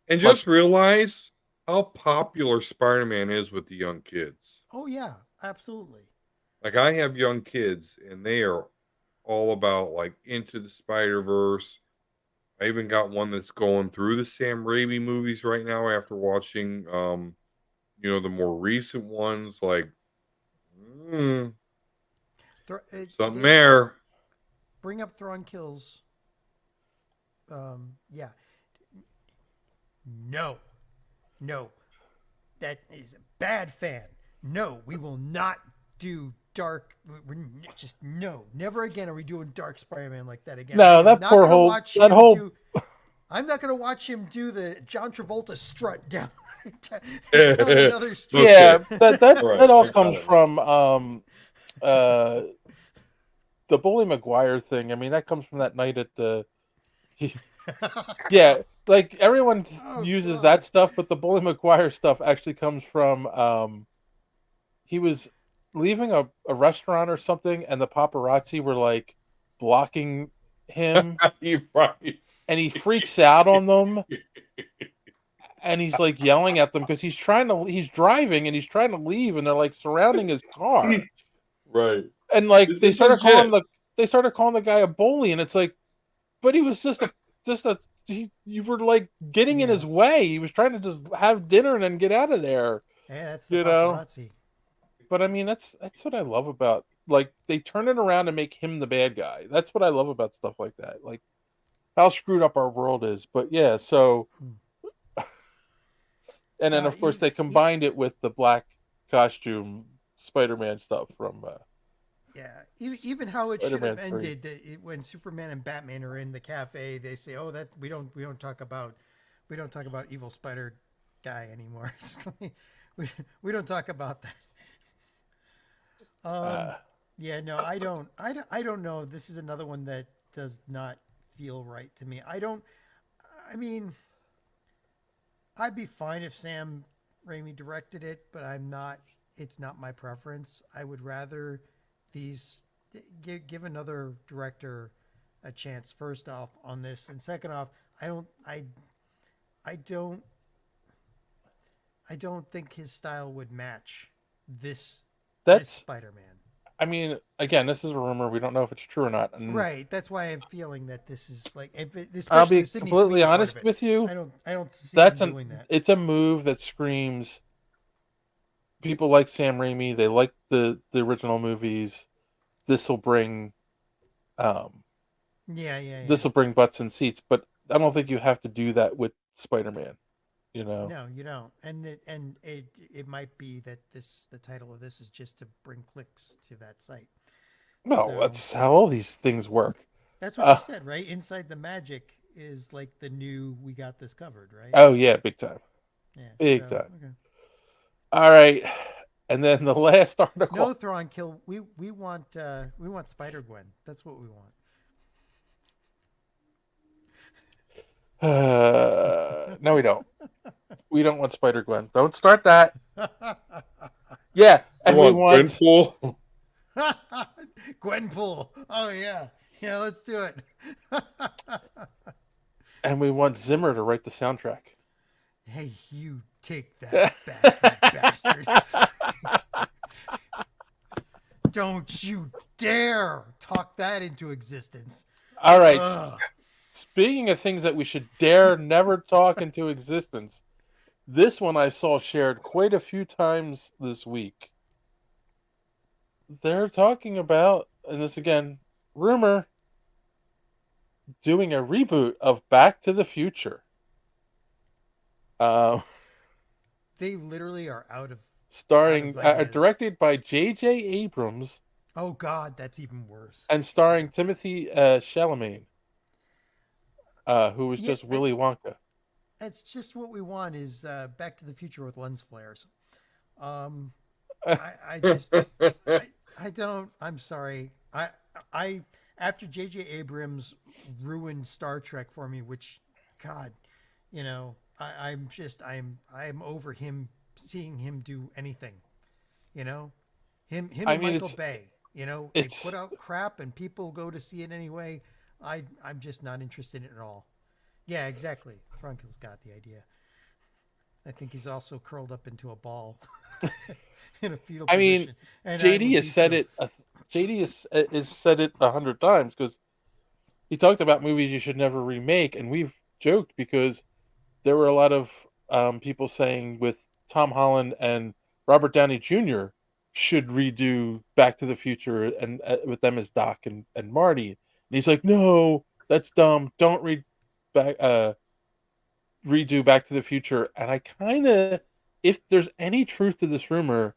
just realize how popular Spider-Man is with the young kids. Oh, yeah, absolutely. Like, I have young kids, and they are all about, like, Into the Spider-Verse. I even got one that's going through the Sam Raimi movies right now after watching, the more recent ones. Like, something there. Bring up Thrawn Kills. Yeah. No. That is a bad fan. no, we will not do dark. Just no, never again are we doing dark Spider-Man like that again. No, that poor whole I'm not going to watch him do the John Travolta strut down another street. Yeah, that all comes from the Bully Maguire thing. I mean, that comes from that night at the. Yeah, like everyone uses that stuff, but the Bully Maguire stuff actually comes from. He was leaving a restaurant or something, and the paparazzi were like blocking him. Right. And he freaks out on them, and he's like yelling at them because he's driving and he's trying to leave, and they're like surrounding his car. Right. And like they started calling the guy a bully, and it's like, but he was you were like getting in his way. He was trying to just have dinner and then get out of there. Yeah, that's the paparazzi. But I mean, that's what I love about, like, they turn it around and make him the bad guy. That's what I love about stuff like that. Like how screwed up our world is. But yeah, so and then of course they combined it with the black costume Spider-Man stuff from even how it should have Spider-Man 3. ended when Superman and Batman are in the cafe. They say, "Oh, that we don't talk about evil Spider guy anymore." we don't talk about that. Yeah, no, I don't know. This is another one that does not feel right to me. I mean, I'd be fine if Sam Raimi directed it, but it's not my preference. I would rather give another director a chance, first off, on this, and second off, I don't think his style would match this Spider-Man. I mean, again, this is a rumor. We don't know if it's true or not. And right. That's why I'm feeling that this is like. I'll be completely honest with you. I don't see him doing that. It's a move that screams. People like Sam Raimi. They like the original movies. This will bring. This will bring butts and seats, but I don't think you have to do that with Spider-Man. You know. No, you don't. And it might be that the title of this is just to bring clicks to that site. No, that's how all these things work. That's what you said, right? Inside the Magic is like the new "we got this covered," right? Oh yeah, big time. Yeah, big time. Okay. All right, and then the last article. No Thrawn kill. We want Spider-Gwen. That's what we want. No, we don't. We don't want Spider-Gwen. Don't start that. Yeah, and we want Gwenpool. Gwenpool. Oh yeah, let's do it. And we want Zimmer to write the soundtrack. Hey, you take that back, you bastard! Don't you dare talk that into existence. All right. Speaking of things that we should dare never talk into existence, this one I saw shared quite a few times this week. They're talking about, and this again, rumor, doing a reboot of Back to the Future. They literally are out of directed by J.J. Abrams. Oh God, that's even worse. And starring Timothy Chalamet. Who was just Willy Wonka. That's just what we want is Back to the Future with lens flares. I'm sorry. I after J.J. Abrams ruined Star Trek for me, which, God, I'm over him, seeing him do anything, him and Michael Bay, they put out crap and people go to see it anyway. I'm just not interested in it at all. Yeah, exactly. Frankel's got the idea. I think he's also curled up into a ball in a fetal position. I mean, JD has said it. JD has said it 100 times because he talked about movies you should never remake, and we've joked because there were a lot of people saying with Tom Holland and Robert Downey Jr. should redo Back to the Future and with them as Doc and Marty. And he's like, no, that's dumb. Don't redo Back to the Future. And I kind of, if there's any truth to this rumor,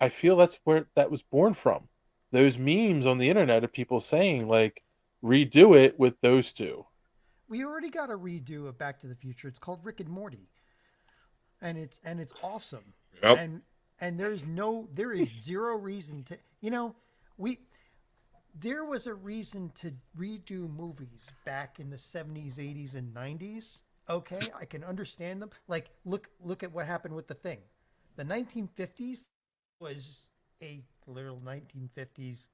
I feel that's where that was born from. Those memes on the internet of people saying like, redo it with those two. We already got a redo of Back to the Future. It's called Rick and Morty, and it's awesome. Yep. And there is zero reason to, there was a reason to redo movies back in the 70s, 80s, and 90s. Okay, I can understand them. Like, look at what happened with The Thing. The 1950s was a literal 1950s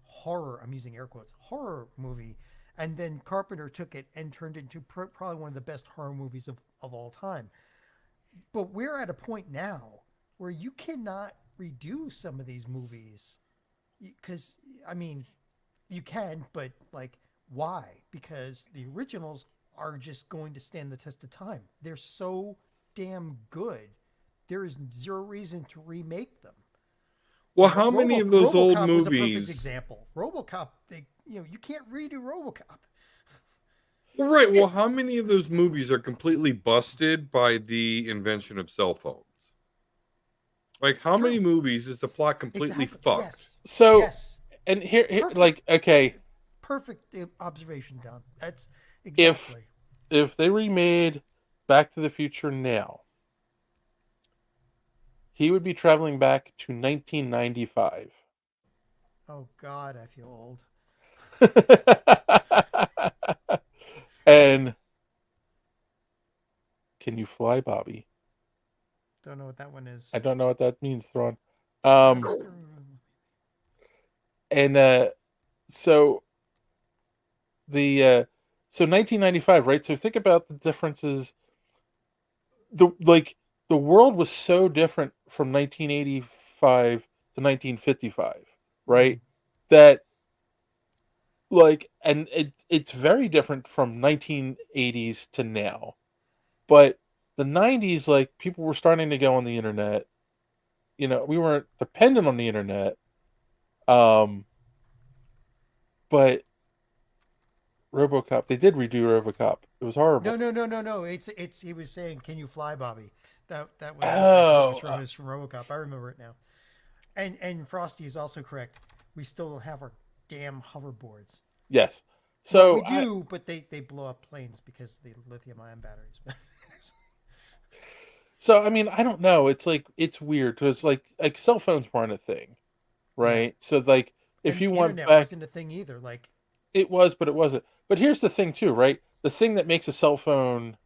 horror, I'm using air quotes, horror movie. And then Carpenter took it and turned it into probably one of the best horror movies of all time. But we're at a point now where you cannot redo some of these movies. Because, I mean, you can, but, like, why? Because the originals are just going to stand the test of time. They're so damn good. There is zero reason to remake them. Well, how many of those old RoboCop movies? Was a perfect example. RoboCop, you can't redo RoboCop. Well, right. Well, how many of those movies are completely busted by the invention of cell phones? Like, how many movies is the plot completely fucked? Yes. So, yes. And here Perfect. like, okay. Perfect observation, Don. That's exactly. If they remade Back to the Future now, he would be traveling back to 1995. Oh, God, I feel old. And can you fly, Bobby? Don't know what that one is. I don't know what that means, Thrawn. And so the so 1995, right? So think about the differences. The world was so different from 1985 to 1955, right? That and it's very different from 1980s to now. But the 90s, like, people were starting to go on the internet. We weren't dependent on the internet. But RoboCop, they did redo RoboCop. It was horrible. No. It's he was saying, "Can you fly, Bobby?" That was from RoboCop. I remember it now. And Frosty is also correct. We still don't have our damn hoverboards. Yes. So we do, but they blow up planes because of the lithium-ion batteries. So I mean, I don't know. It's like, it's weird because like cell phones weren't a thing, right? Yeah. So like, if you want internet back, wasn't a thing either. Like, it was, but it wasn't. But here's the thing too, right? The thing that makes a cell phone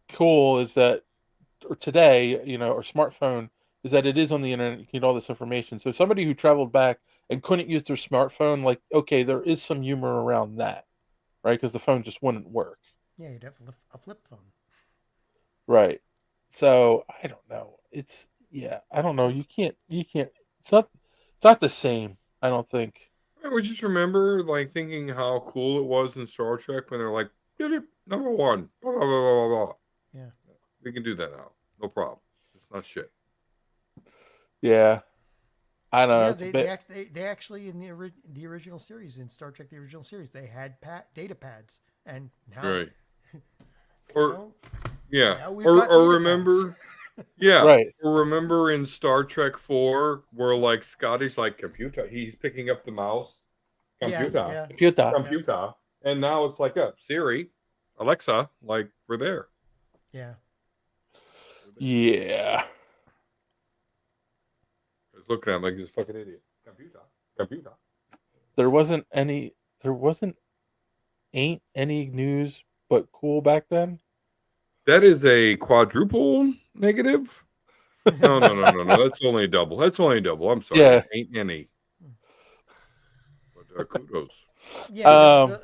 cool is that, or today, or smartphone, is that it is on the internet. You can get all this information. So somebody who traveled back and couldn't use their smartphone, like, okay, there is some humor around that, right? Because the phone just wouldn't work. Yeah, you'd have a flip phone. Right. So I don't know. I don't know. You can't. It's not the same. I don't think. I would just remember like thinking how cool it was in Star Trek when they're like, number one, blah, blah, blah, blah, blah. Yeah. We can do that now. No problem. It's not shit. Yeah. I don't know. Yeah, they actually in the original series, in Star Trek the original series, they had data pads, and now, right. Or yeah, or remember, yeah, right. Or remember in Star Trek 4 where like Scotty's like computer, he's picking up the mouse, computer, and now it's like Siri, Alexa, like we're there. Yeah. Yeah. I was looking at him like he's a fucking idiot. Computer. Ain't any news but cool back then. That is a quadruple negative. No. That's only a double. I'm sorry. Yeah. Ain't any. But kudos. Yeah.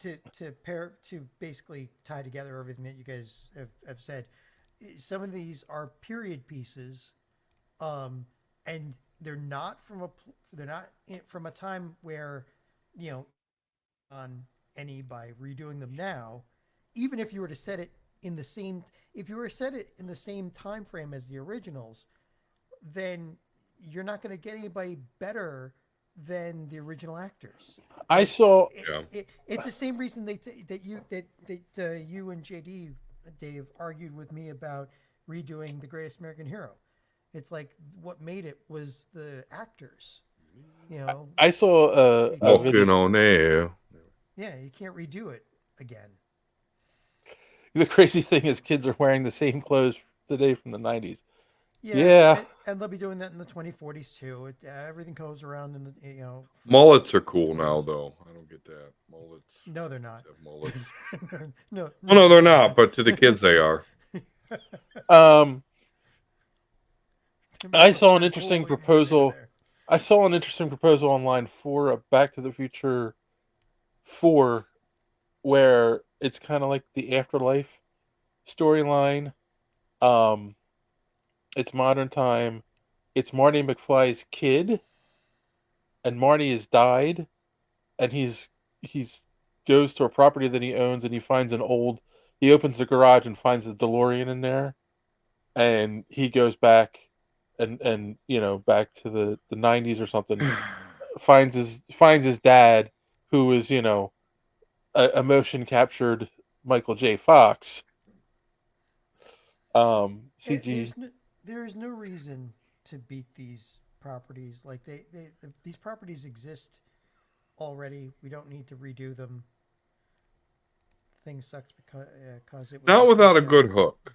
To basically tie together everything that you guys have said, some of these are period pieces, and they're not from a time where, on any by redoing them now. Even if you were to set it in the same time frame as the originals, then you're not going to get anybody better than the original actors. I saw. It's the same reason that you and JD, Dave, argued with me about redoing The Greatest American Hero. It's like what made it was the actors. You know, I saw a Walking video. on air. Yeah, you can't redo it again. The crazy thing is, kids are wearing the same clothes today from the 90s. Yeah, Yeah. and they'll be doing that in the 2040s too. Everything goes around in the Mullets are cool now, though. I don't get that. Mullets. No, they're not. Have mullets. no, Well, no, they're not. But to the kids, they are. I saw an interesting proposal. I saw an interesting proposal online for a Back to the Future 4, where it's kind of like the afterlife storyline. It's modern time. It's Marty McFly's kid, and Marty has died, and he's goes to a property that he owns, and he finds he opens the garage and finds the DeLorean in there, and he goes back and back to the 90s or something, finds his dad, who is a motion captured Michael J. Fox. CG. There is no reason to beat these properties. Like these properties exist already. We don't need to redo them. Thing sucks because it was Not without a good hook.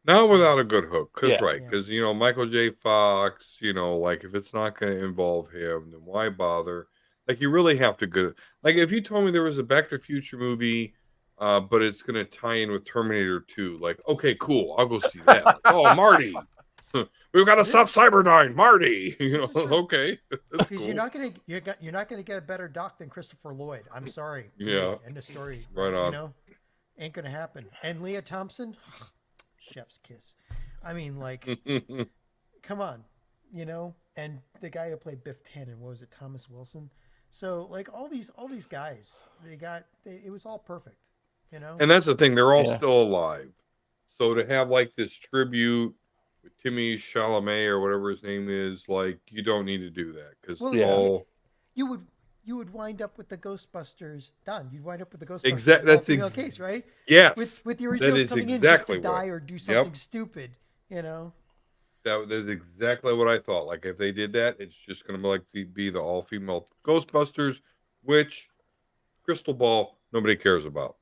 Not without a good hook. Because Yeah. right, because Michael J. Fox, like if it's not going to involve him, then why bother? Like you really have to go. Like if you told me there was a Back to the Future movie, but it's going to tie in with Terminator 2, like okay, cool, I'll go see that. Like, oh, Marty, we've got to stop Cyberdyne, Marty. Okay, because cool. you're not gonna get a better doc than Christopher Lloyd. I'm sorry. Yeah. End of story. Right on. Ain't gonna happen. And Leah Thompson, chef's kiss. I mean, like, come on, And the guy who played Biff Tannen, what was it, Thomas Wilson? So like all these guys, it was all perfect, And that's the thing; they're all still alive. So to have like this tribute with Timmy Chalamet or whatever his name is, like you don't need to do that because you would wind up with the Ghostbusters. Don, you'd wind up with the Ghostbusters. Exactly. That's female case, right? Yes. With the originals coming in just to die or do something stupid, That's exactly what I thought. Like if they did that, it's just going to be the all-female Ghostbusters, which crystal ball nobody cares about.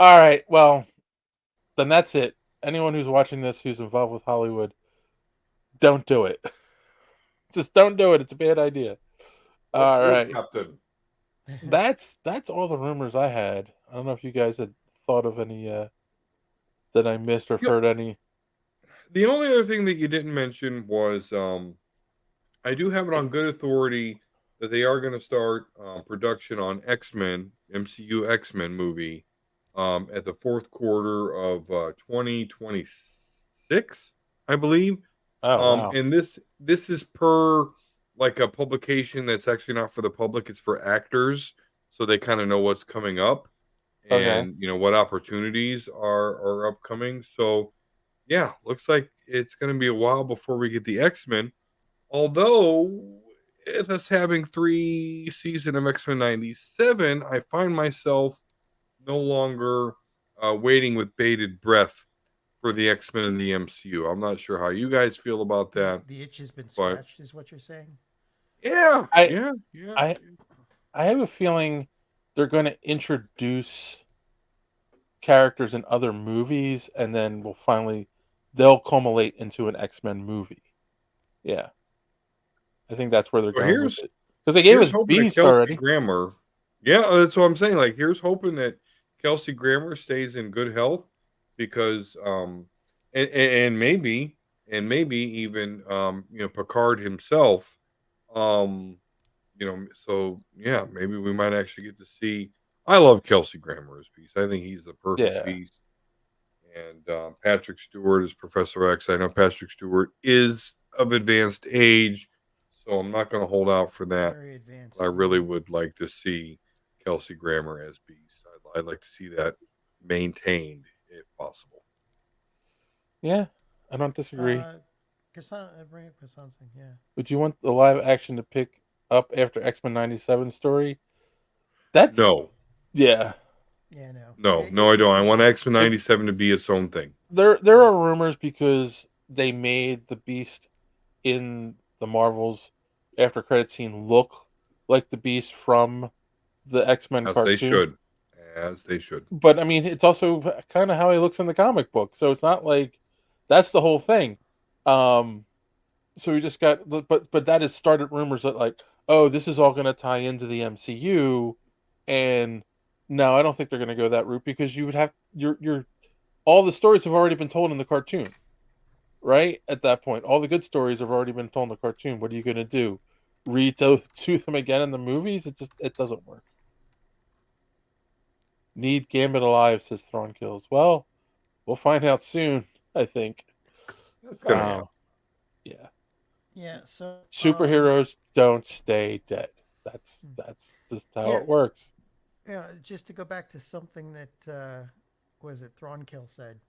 All right, well, then that's it. Anyone who's watching this who's involved with Hollywood, don't do it. Just don't do it. It's a bad idea. All right. Captain. That's all the rumors I had. I don't know if you guys had thought of any that I missed or heard any. The only other thing that you didn't mention was I do have it on good authority that they are going to start production on X-Men, MCU X-Men movie at the fourth quarter of 2026, I believe. Oh, wow. And this is per like a publication that's actually not for the public; it's for actors, so they kind of know what's coming up and what opportunities are upcoming. So, yeah, looks like it's going to be a while before we get the X-Men. Although, with us having 3 seasons of X-Men 97, I find myself no longer waiting with bated breath for the X-Men in the MCU. I'm not sure how you guys feel about that. The itch has been scratched, is what you're saying? Yeah. I have a feeling they're going to introduce characters in other movies, and then they'll culminate into an X-Men movie. Yeah. I think that's where they're going with it. Because they gave us Beast already. Grammer. Yeah, that's what I'm saying. Like, here's hoping that Kelsey Grammer stays in good health because and maybe even Picard himself. So yeah, maybe we might actually get to see. I love Kelsey Grammer as Beast. I think he's the perfect Beast. And Patrick Stewart is Professor X. I know Patrick Stewart is of advanced age, so I'm not going to hold out for that. Very advanced. I really would like to see Kelsey Grammer as Beast. I'd like to see that maintained if possible. Yeah, I don't disagree. Bring up Kassan Singh, yeah. Would you want the live action to pick up after X-Men 97 story? That's no. Yeah. Yeah, no, I don't. I want X-Men 97 to be its own thing. There are rumors because they made the Beast in the Marvels after credit scene look like the Beast from the X-Men As cartoon. they should. As they should. But I mean, it's also kind of how he looks in the comic book, so it's not like that's the whole thing. So we just got, but that has started rumors that like, oh, this is all going to tie into the MCU, and no, I don't think they're going to go that route because you would have your all the stories have already been told in the cartoon, right? At that point, all the good stories have already been told in the cartoon. What are you going to do? Read to them again in the movies? It doesn't work. Need Gambit alive, says Thrawn Kills. Well, we'll find out soon, I think. That's gonna happen. Yeah. Yeah, so Superheroes don't stay dead. That's just how it works. Yeah, just to go back to something that was it Thronkill said.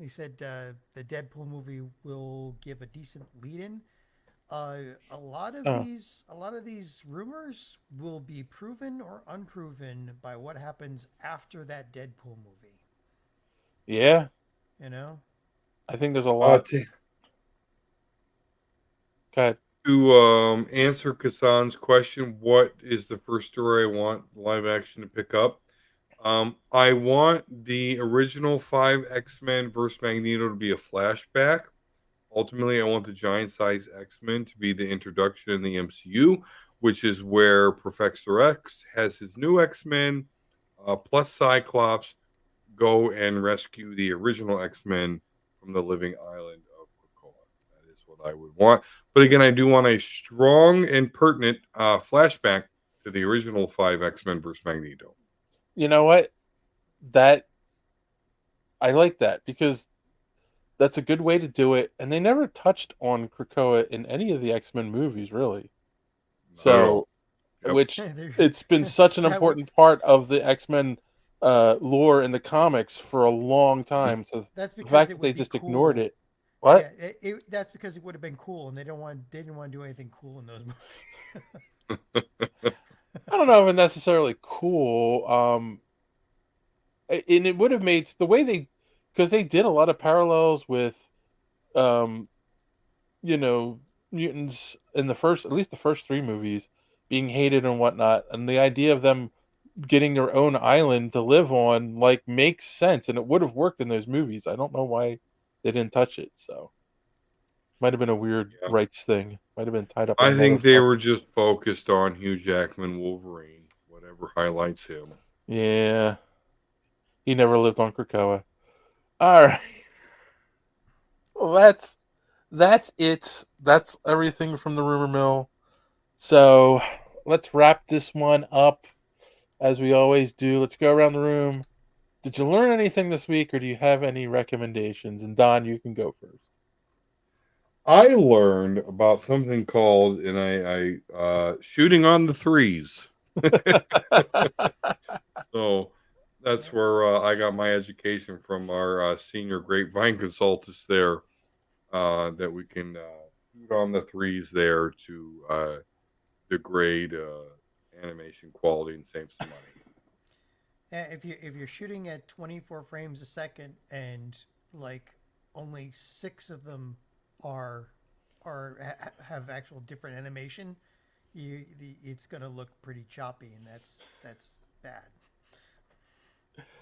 He said the Deadpool movie will give a decent lead-in. A lot of these rumors will be proven or unproven by what happens after that Deadpool movie. Yeah. You know? I think there's a lot. Go ahead. To answer Kassan's question, what is the first story I want live action to pick up? I want the original 5 X-Men versus Magneto to be a flashback. Ultimately, I want the giant size X-Men to be the introduction in the MCU, which is where Professor X has his new X-Men plus Cyclops go and rescue the original X-Men from the living island of Krakoa. That is what I would want. But again, I do want a strong and pertinent flashback to the original 5 X-Men versus Magneto. You know what? I like that because that's a good way to do it. And they never touched on Krakoa in any of the X-Men movies, really. So, which it's been such an important part of the X-Men lore in the comics for a long time. So that's the because fact it that they would be just cool. ignored it. What? Yeah, that's because it would have been cool, and they didn't want to do anything cool in those movies. I don't know if it's necessarily cool. And it would have made the way because they did a lot of parallels with, mutants in at least the first 3 movies being hated and whatnot, and the idea of them getting their own island to live on makes sense, and it would have worked in those movies. I don't know why they didn't touch it. So might have been a weird rights thing. Might have been tied up. I think they were just focused on Hugh Jackman Wolverine, whatever highlights him. Yeah, he never lived on Krakoa. All right. Well, that's it. That's everything from the rumor mill. So let's wrap this one up as we always do. Let's go around the room. Did you learn anything this week, or do you have any recommendations? And Don, you can go first. I learned about something called, and I shooting on the threes. So that's where I got my education from our senior grapevine consultants there, that we can shoot on the threes there to degrade animation quality and save some money. If you're shooting at 24 frames a second and only 6 of them have actual different animation, it's gonna look pretty choppy, and that's bad.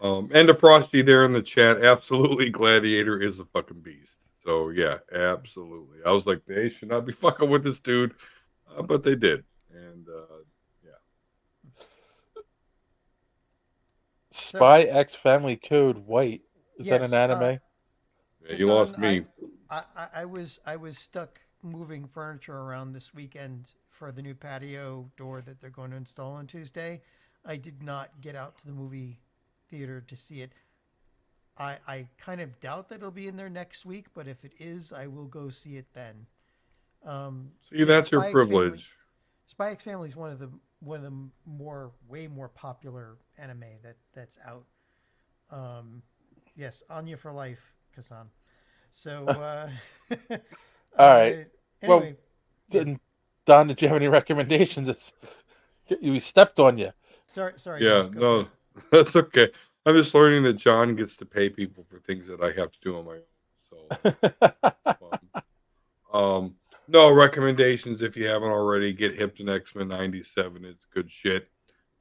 And to Frosty there in the chat, absolutely, Gladiator is a fucking beast. So yeah, absolutely. I was like, they should not be fucking with this dude, but they did, and yeah. Spy X Family Code White. Is that an anime? Yeah, you lost me. I was stuck moving furniture around this weekend for the new patio door that they're going to install on Tuesday. I did not get out to the movie theater to see it. I kind of doubt that it'll be in there next week, but if it is, I will go see it then. See, that's your privilege. Spy X Family is one of the way more popular anime that's out. Yes, Anya for life, Kassan. So, all right. Anyway, well, Don, did you have any recommendations? We stepped on you. Sorry. Yeah, no, that's okay. I'm just learning that John gets to pay people for things that I have to do on my own. So No recommendations if you haven't already. Get hip to X-Men 97. It's good shit.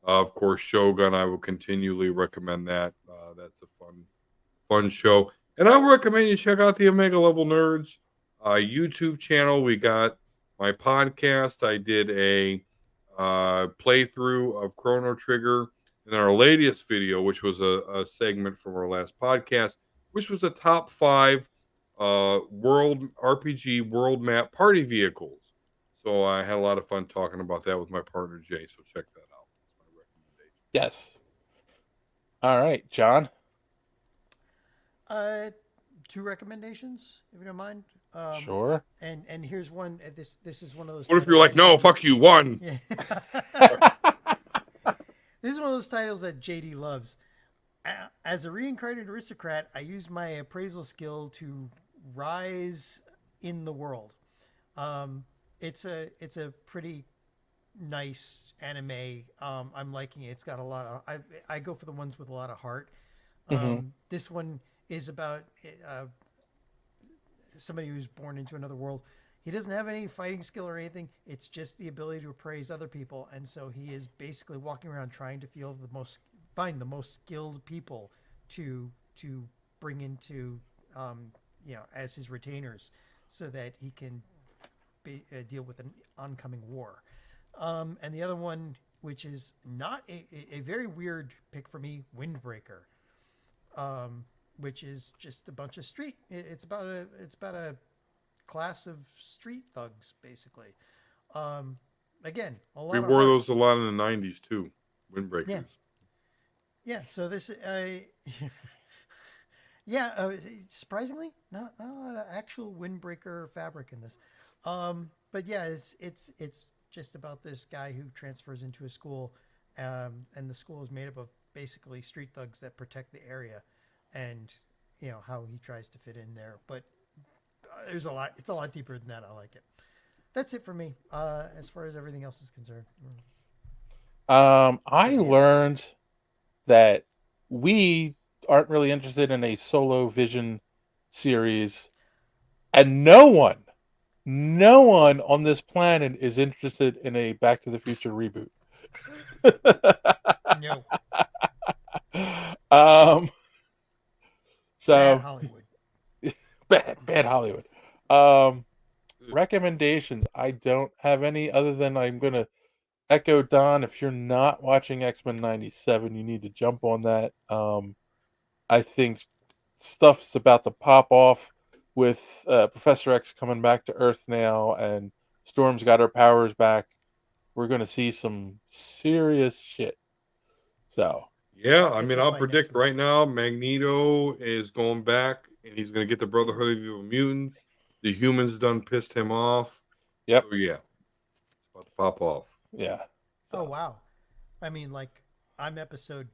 Of course, Shogun. I will continually recommend that. That's a fun show. And I would recommend you check out the Omega Level Nerds YouTube channel. We got my podcast. I did a playthrough of Chrono Trigger. And our latest video, which was a segment from our last podcast, which was the top 5 world RPG world map party vehicles. So I had a lot of fun talking about that with my partner Jay. So check that out. That's my recommendation. Yes. All right, John. 2 recommendations, if you don't mind. Sure. And here's one. This is one of those. What if you're like, no, fuck you, 1? Yeah. This is one of those titles that JD loves. As a reincarnated aristocrat, I use my appraisal skill to rise in the world. It's a pretty nice anime. I'm liking it. It's got a lot of. I go for the ones with a lot of heart. This one is about somebody who's born into another world. He doesn't have any fighting skill or anything. It's just the ability to appraise other people, and so he is basically walking around trying to find the most skilled people to bring into as his retainers, so that he can deal with an oncoming war. And the other one, which is not a very weird pick for me, Windbreaker, which is just a bunch of street. It's about a class of street thugs, basically. Again, a lot. We of wore art. those a lot in the 90s too. Windbreakers. Yeah. So this, surprisingly, not a lot of actual windbreaker fabric in this. But yeah, it's just about this guy who transfers into a school, and the school is made up of basically street thugs that protect the area, and how he tries to fit in there. But there's a lot. It's a lot deeper than that. I like it. That's it for me. As far as everything else is concerned. I learned that we aren't really interested in a solo vision series, and no one on this planet is interested in a Back to the Future reboot. No. So bad Hollywood. bad Hollywood. Recommendations. I don't have any other than I'm going to echo Don. If you're not watching X-Men 97, you need to jump on that. I think stuff's about to pop off with Professor X coming back to Earth now, and Storm's got her powers back. We're going to see some serious shit. So yeah, I mean, I'll predict right now, Magneto is going back, and he's going to get the Brotherhood of Evil Mutants. The humans done pissed him off. Yep. So, yeah, it's about to pop off. Yeah. So. Oh wow! I mean, like, I'm episode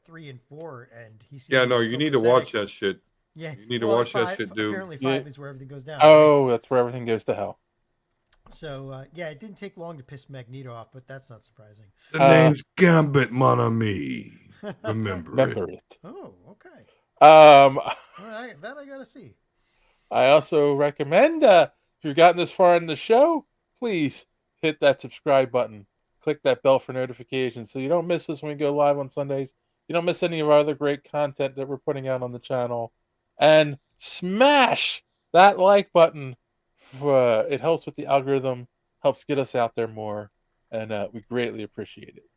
3 and 4, and he's you need to watch that shit. Yeah, you need to watch that shit, dude. Apparently, 5 is where everything goes down. Oh, that's where everything goes to hell. So it didn't take long to piss Magneto off, but that's not surprising. The name's Gambit, mon ami. Remember it. Oh, okay. All right, that I gotta see. I also recommend if you've gotten this far in the show, please hit that subscribe button. Click that bell for notifications so you don't miss us when we go live on Sundays. You don't miss any of our other great content that we're putting out on the channel. And smash that like button. It helps with the algorithm, helps get us out there more, and we greatly appreciate it.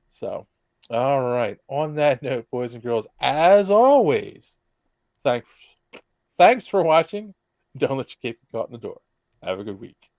So, all right. On that note, boys and girls, as always, thanks for watching. Don't let your cape get caught in the door. Have a good week.